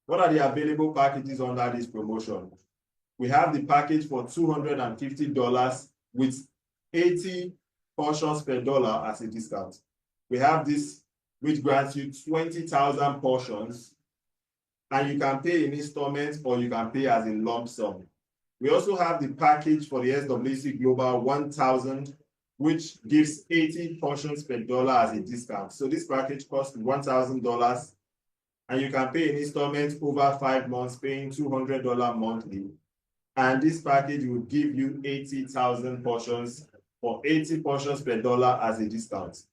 What are the available packages under this promotion? We have the package for $250 with 80 portions per dollar as a discount. We have this, which grants you 20,000 portions, and you can pay in installments or you can pay as a lump sum. We also have the package for the SWC Global 1000, which gives 80 portions per dollar as a discount. So this package costs $1,000, and you can pay in installments over 5 months, paying $200 monthly. And this package will give you 80,000 portions or 80 portions per dollar as a discount.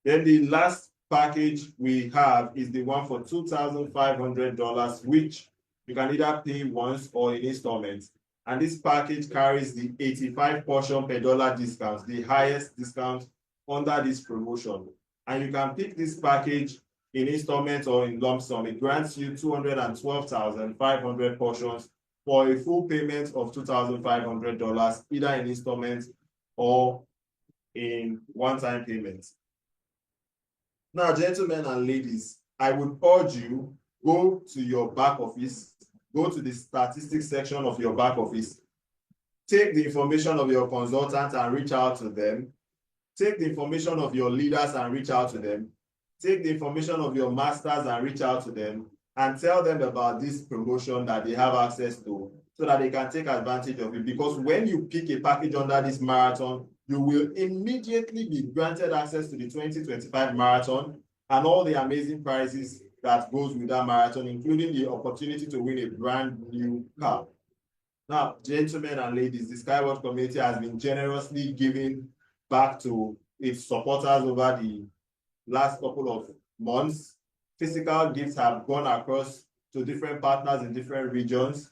Then the last package we have is the one for $2,500, which you can either pay once or in installments. And this package carries the 85 portion per dollar discount, the highest discount under this promotion. And you can pick this package in installments or in lump sum. It grants you 212,500 portions for a full payment of $2,500, either in installments or in one-time payments. Now, gentlemen and ladies, I would urge you, go to your back office, go to the statistics section of your back office, take the information of your consultant and reach out to them, take the information of your leaders and reach out to them, take the information of your masters and reach out to them, and tell them about this promotion that they have access to so that they can take advantage of it. Because when you pick a package under this marathon, you will immediately be granted access to the 2025 marathon and all the amazing prizes that goes with that marathon, including the opportunity to win a brand new car. Now, gentlemen and ladies, the Skyward community has been generously giving back to its supporters over the last couple of months. Physical gifts have gone across to different partners in different regions.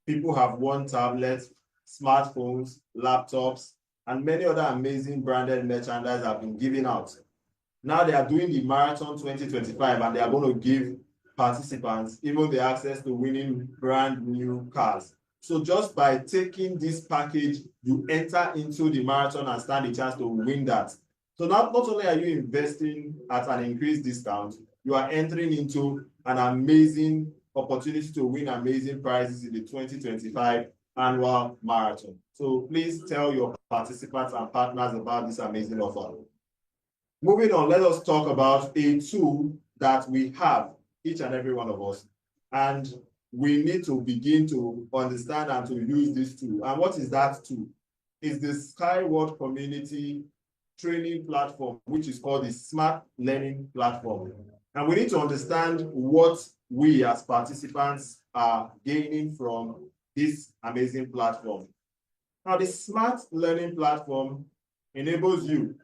People have won tablets, smartphones, laptops, and many other amazing branded merchandise have been given out. Now they are doing the Marathon 2025 and they are going to give participants even the access to winning brand new cars. So just by taking this package, you enter into the marathon and stand a chance to win that. So not only are you investing at an increased discount, you are entering into an amazing opportunity to win amazing prizes in the 2025 annual marathon. So please tell your participants and partners about this amazing offer. Moving on, let us talk about a tool that we have, each and every one of us, and we need to begin to understand and to use this tool. And what is that tool? It's the Skyward Community Training Platform, which is called the Smart Learning Platform. And we need to understand what we as participants are gaining from this amazing platform. Now, the Smart Learning Platform enables you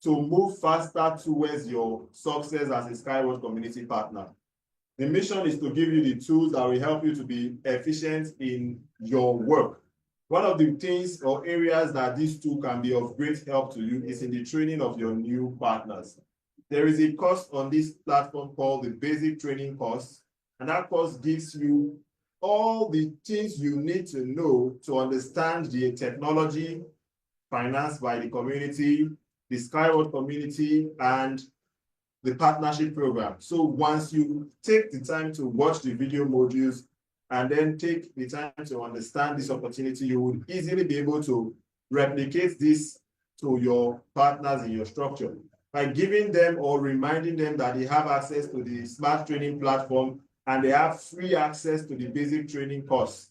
to move faster towards your success as a Skyward community partner. The mission is to give you the tools that will help you to be efficient in your work. One of the things or areas that this tool can be of great help to you is in the training of your new partners. There is a course on this platform called the Basic Training Course, and that course gives you all the things you need to know to understand the technology financed by the community, the Skyward community, and the partnership program. So once you take the time to watch the video modules and then take the time to understand this opportunity, you will easily be able to replicate this to your partners in your structure by giving them or reminding them that they have access to the Smart Training Platform and they have free access to the Basic Training course.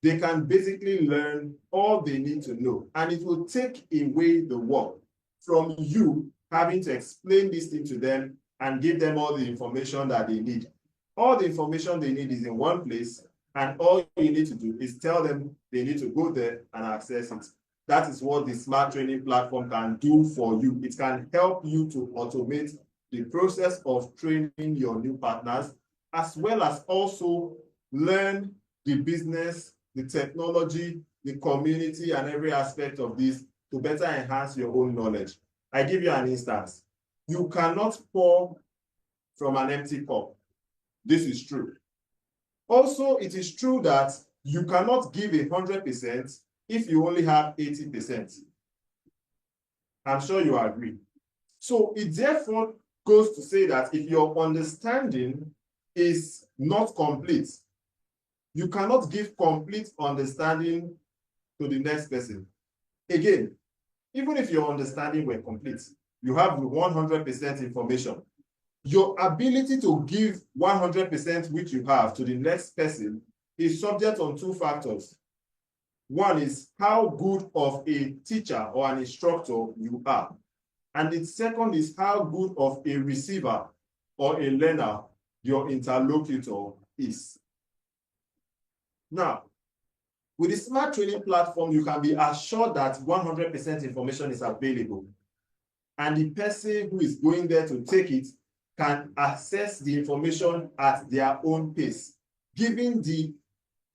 They can basically learn all they need to know, and it will take away the work from you having to explain this thing to them and give them all the information that they need. All the information they need is in one place, and all you need to do is tell them they need to go there and access it. That is what the Smart Training Platform can do for you. It can help you to automate the process of training your new partners, as well as also learn the business, the technology, the community, and every aspect of this to better enhance your own knowledge. I give you an instance. You cannot pour from an empty cup. This is true. Also, it is true that you cannot give 100% if you only have 80%. I'm sure you agree. So it therefore goes to say that if your understanding is not complete, you cannot give complete understanding to the next person. Again, even if your understanding were complete, you have 100% information. Your ability to give 100% which you have to the next person is subject on two factors. One is how good of a teacher or an instructor you are. And the second is how good of a receiver or a learner your interlocutor is. Now, with the Smart Training Platform, you can be assured that 100% information is available. and the person who is going there to take it can access the information at their own pace, giving the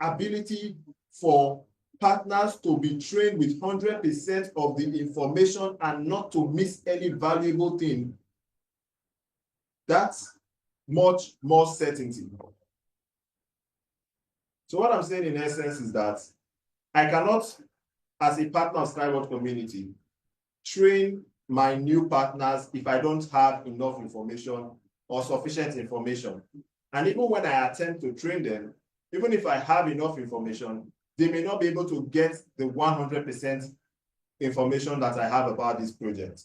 ability for partners to be trained with 100% of the information and not to miss any valuable thing. That's much more certainty. So what I'm saying in essence is that I cannot, as a partner of Skyward Community, train my new partners if I don't have enough information or sufficient information. And even when I attempt to train them, even if I have enough information, they may not be able to get the 100% information that I have about this project.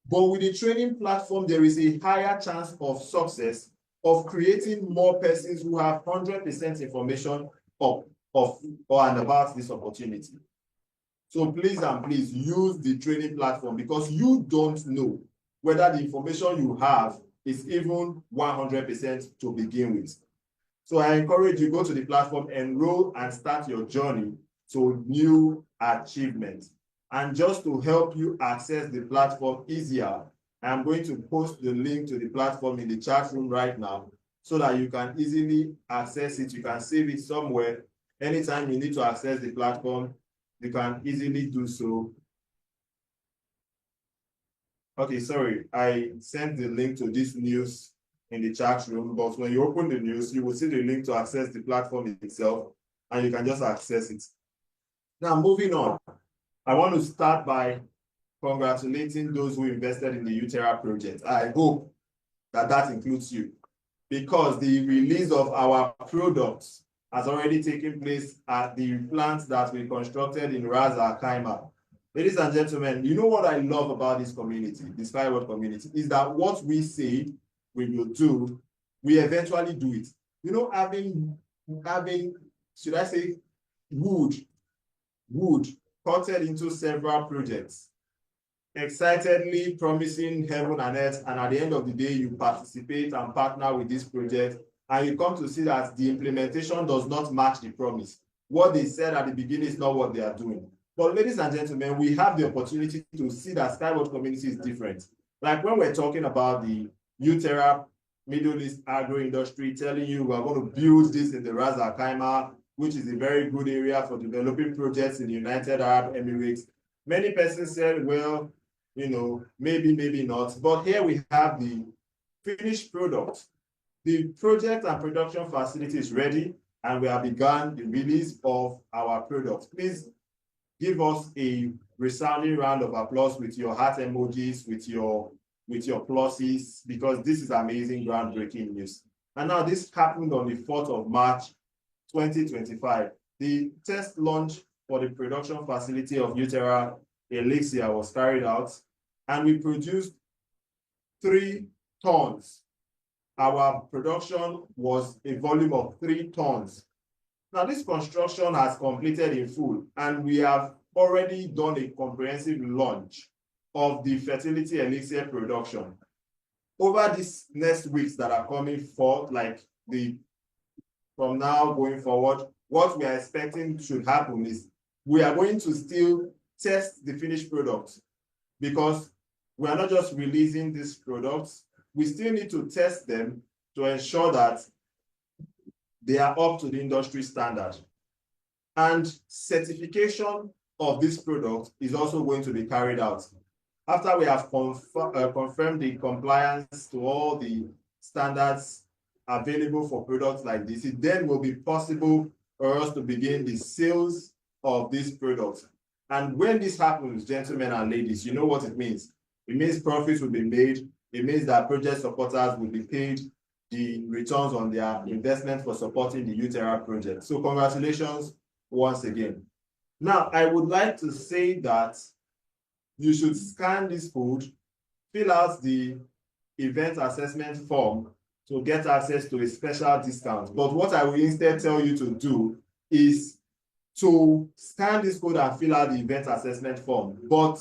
But with the training platform, there is a higher chance of success of creating more persons who have 100% information of and about this opportunity. So please and please use the training platform, because you don't know whether the information you have is even 100% to begin with. So I encourage you, go to the platform, enroll, and start your journey to new achievements. And just to help you access the platform easier, I'm going to post the link to the platform in the chat room right now so that you can easily access it. You can save it somewhere. Anytime you need to access the platform, you can easily do so. Okay, sorry, I sent the link to this news in the chat room, but when you open the news, you will see the link to access the platform itself, and you can just access it. Now, moving on, I want to start by congratulating those who invested in the Utera project. I hope that that includes you, because the release of our products has already taken place at the plant that we constructed in Ras Al Khaimah. Ladies and gentlemen, you know what I love about this community, the Skyward community, is that what we say we will do, we eventually do it. You know, having, should I say, wood cutted into several projects, excitedly promising heaven and earth, and at the end of the day, you participate and partner with this project, and you come to see that the implementation does not match the promise. What they said at the beginning is not what they are doing. But ladies and gentlemen, we have the opportunity to see that Skyward community is different. Like when we're talking about the Utera Middle East agro industry, telling you we're going to build this in the Ras Al Khaimah, which is a very good area for developing projects in the United Arab Emirates. Many persons said, well, you know, maybe, maybe not. But here we have the finished product. The project and production facility is ready, and we have begun the release of our products. Please give us a resounding round of applause with your heart emojis, with your pluses, because this is amazing, groundbreaking news. And now this happened on the 4th of March, 2025. The test launch for the production facility of Utera Elixir was carried out, and we produced 3 tons. Our production was a volume of 3 tons. Now, this construction has completed in full, and we have already done a comprehensive launch of the fertility elixir production. Over these next weeks that are coming forth, from now going forward, what we are expecting should happen is we are going to still test the finished product, because we are not just releasing these products, we still need to test them to ensure that they are up to the industry standard. And certification of this product is also going to be carried out. After we have confirmed the compliance to all the standards available for products like this, it then will be possible for us to begin the sales of these products. And when this happens, gentlemen and ladies, you know what it means. It means profits will be made. It means that project supporters will be paid the returns on their investment for supporting the Utera project. So congratulations once again. Now, I would like to say that you should scan this code, fill out the event assessment form to get access to a special discount. But what I will instead tell you to do is to scan this code and fill out the event assessment form. But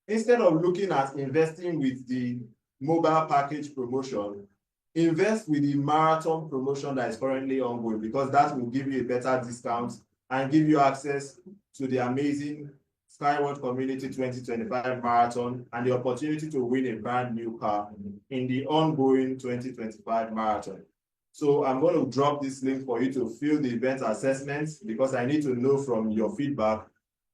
instead of looking at investing with the mobile package promotion, invest with the marathon promotion that is currently ongoing, because that will give you a better discount and give you access to the amazing Skyward Community 2025 Marathon and the opportunity to win a brand new car in the ongoing 2025 marathon. So I'm going to drop this link for you to fill the event assessments because I need to know from your feedback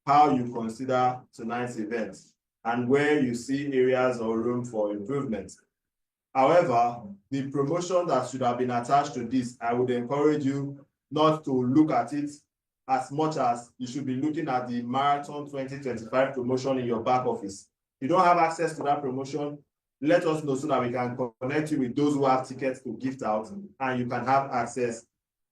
how you consider tonight's event and where you see areas or room for improvement. However, the promotion that should have been attached to this, I would encourage you not to look at it as much as you should be looking at the Marathon 2025 promotion in your back office. If you don't have access to that promotion, let us know so that we can connect you with those who have tickets to gift out and you can have access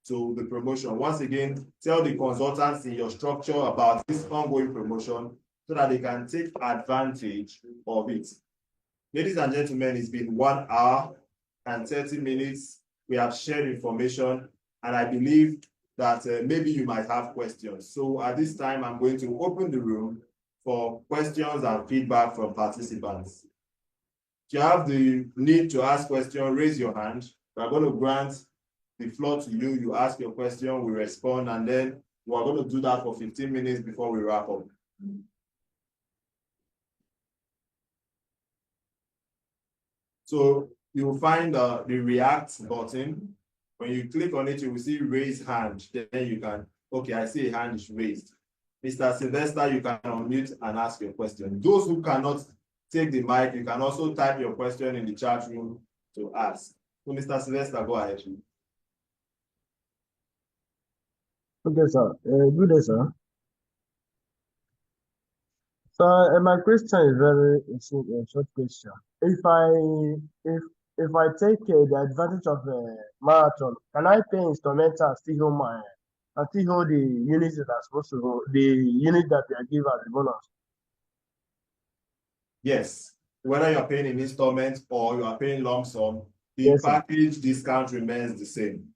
to the promotion. Once again, tell the consultants in your structure about this ongoing promotion so that they can take advantage of it. Ladies and gentlemen, it's been 1 hour and 30 minutes. We have shared information, and I believe that maybe you might have questions. So at this time, I'm going to open the room for questions and feedback from participants. If you have the need to ask questions, raise your hand. We're going to grant the floor to you. You ask your question, we respond, and then we're going to do that for 15 minutes before we wrap up. So you'll find the React button. When you click on it, you will see raise hand. Then you can, okay, I see a hand is raised. Mr. Sylvester, you can unmute and ask your question. Those who cannot take the mic, you can also type your question in the chat room to ask. So Mr. Sylvester, go ahead. Okay, sir. Good day, sir. So my question is very short question. If I take the advantage of a marathon, can I pay instrumental and still hold the units that are supposed to hold, the unit that they are given as a bonus? Yes. Whether you're paying in installments or you are paying lump sum, the Yes, sir. package discount remains the same,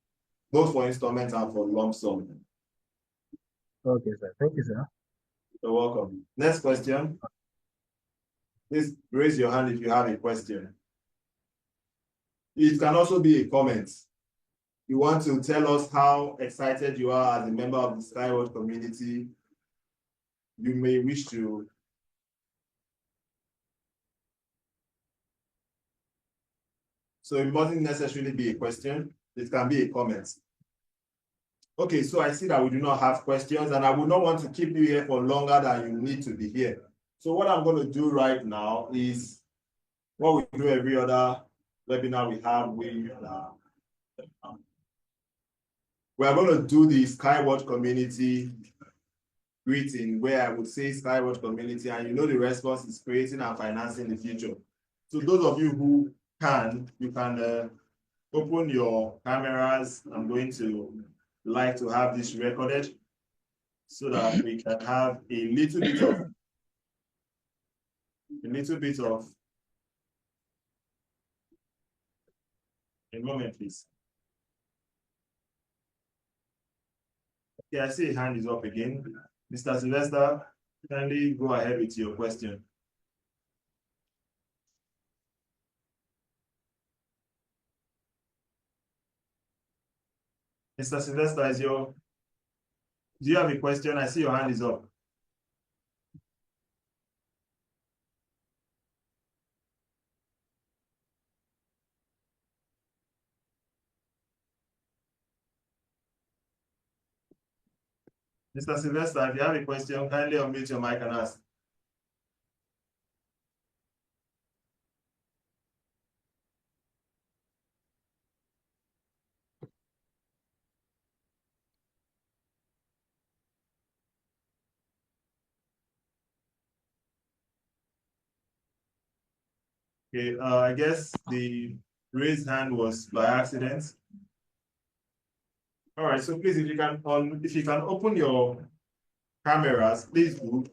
both for installments and for lump sum. Okay, sir. Thank you, sir. You're welcome. Next question. Please raise your hand if you have a question. It can also be a comment. You want to tell us how excited you are as a member of the Skyward community. You may wish to. So it mustn't necessarily be a question. It can be a comment. Okay, so I see that we do not have questions and I would not want to keep you here for longer than you need to be here. So what I'm going to do right now is what we do every other webinar we have. We are going to do the Skyward community greeting where I would say Skyward community and you know the response is creating and financing the future. So those of you who can, you can open your cameras. I'm going to like to have this recorded so that we can have a little bit of a moment, please. Okay, I see a hand is up again. Mr. Sylvester, kindly go ahead with your question. Mr. Sylvester, do you have a question? I see your hand is up. Mr. Sylvester, if you have a question, kindly unmute your mic and ask. Okay, I guess the raised hand was by accident. All right, so please, if you can open your cameras, please do,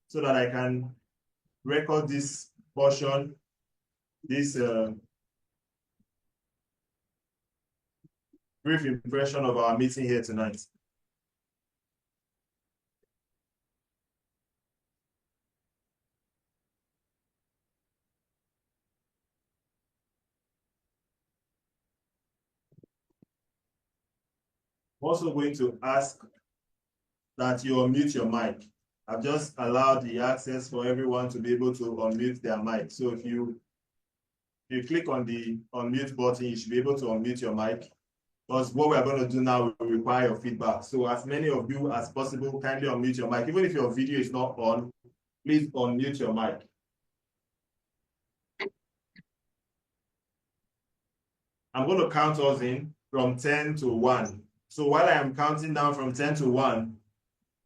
so that I can record this portion, this brief impression of our meeting here tonight. I'm also going to ask that you unmute your mic. I've just allowed the access for everyone to be able to unmute their mic. So if you click on the unmute button, you should be able to unmute your mic. Because what we're going to do now will require your feedback. So as many of you as possible, kindly unmute your mic. Even if your video is not on, please unmute your mic. I'm going to count us in from 10 to 1. So while I am counting down from 10 to 1,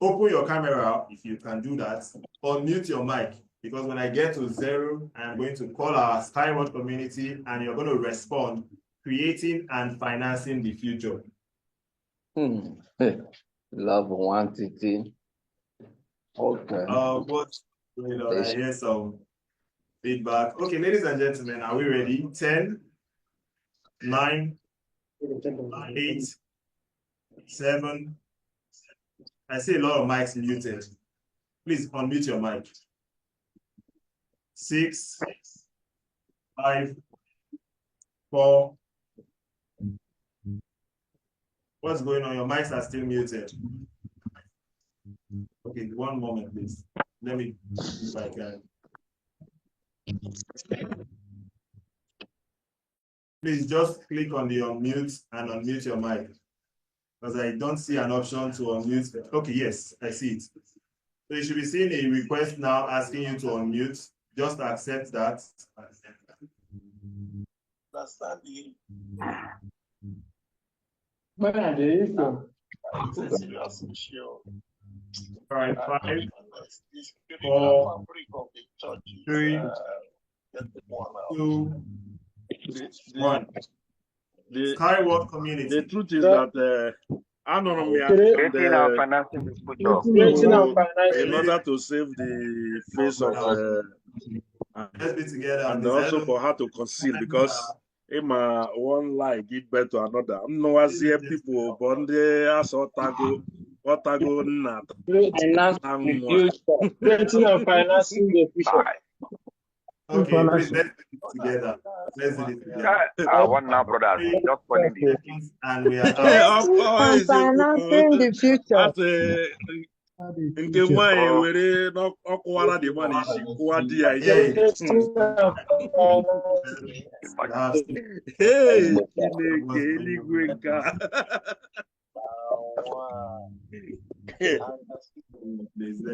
open your camera if you can do that. Unmute your mic, because when I get to 0, I'm going to call our Skyward community and you're going to respond, creating and financing the future. Love quantity. Okay. What? I hear some feedback. Okay, ladies and gentlemen, are we ready? 10, 9, 8, 7. I see a lot of mics muted. Please unmute your mic. 6, 5, 4. What's going on? Your mics are still muted. Okay, one moment, please. Let me, if I can. Please just click on the unmute and unmute your mic, because I don't see an option to unmute. Okay, yes, I see it. So you should be seeing a request now asking you to unmute. Just accept that. All right, 5, 4, 3, 2, 1. Skyward community. The truth is that Creating our financing the future. in order to save the face of Let's be together. and also for her to conceal, because Emma one lie give birth to another. No, I see people bonde as otago not. Creating and financing the future. Okay, please, let's do it together. Let's do it together. One now, brothers. Just calling the And we are out. And financing the future. Nke nwanyị were n'ọkụwara dị mma na isi kụwa di ya isi. Chineke eluigwe nke a.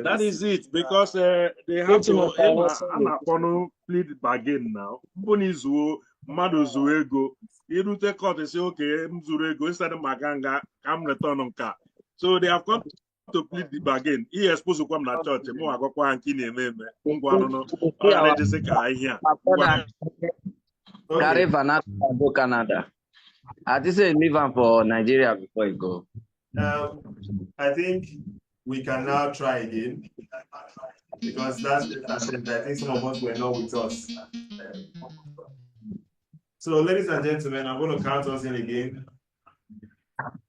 That is it, because they have to plead bargain now. Mbuni zuo, mmadụ zuo ego. Irute court say, okay, m zuru ego, instead of maganga, come return nka. So they have come to plead the bargain. He is supposed to come to church. Mo agakwa hanki na-eme. Ngwa no. Ọ na-ejese ka ahịa. Carry Vanessa to Canada. I just say leave him for Nigeria before you go. I think we can now try again, because that's the attempt. I think some of us were not with us. So, ladies and gentlemen, I'm going to count us in again.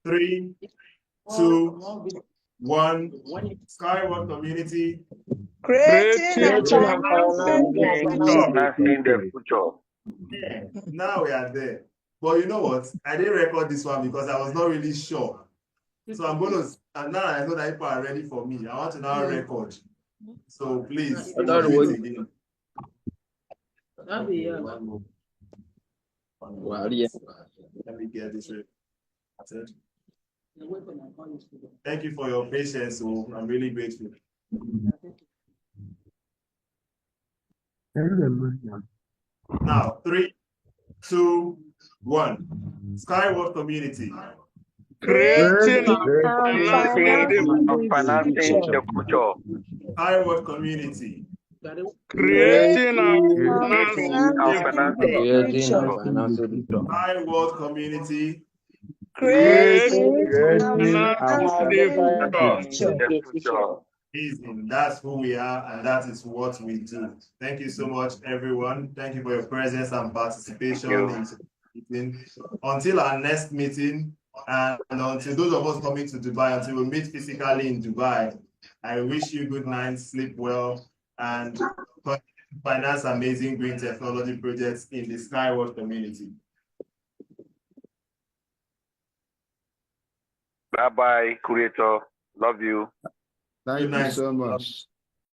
3, 2, 1. Skyward community. Creating and financing the future. Now we are there. But you know what? I didn't record this one because I was not really sure. So I'm going to, and now I know that people are ready for me. I want to now record. So please, do it again. Let me get this ready. Thank you for your patience. So I'm really grateful. Now, 3, 2, 1. Skyward community. Creating and financing the future. Skyward community. Creating and financing the future. Skyward community. creating and financing the future. That's who we are, and that is what we do. Thank you so much, everyone. Thank you for your presence and participation in the meeting. Until our next meeting, and until those of us coming to Dubai, until we meet physically in Dubai, I wish you good night, sleep well, and finance amazing green technology projects in the Skyward community. Bye-bye, Creator. Love you. Thank you night. so much.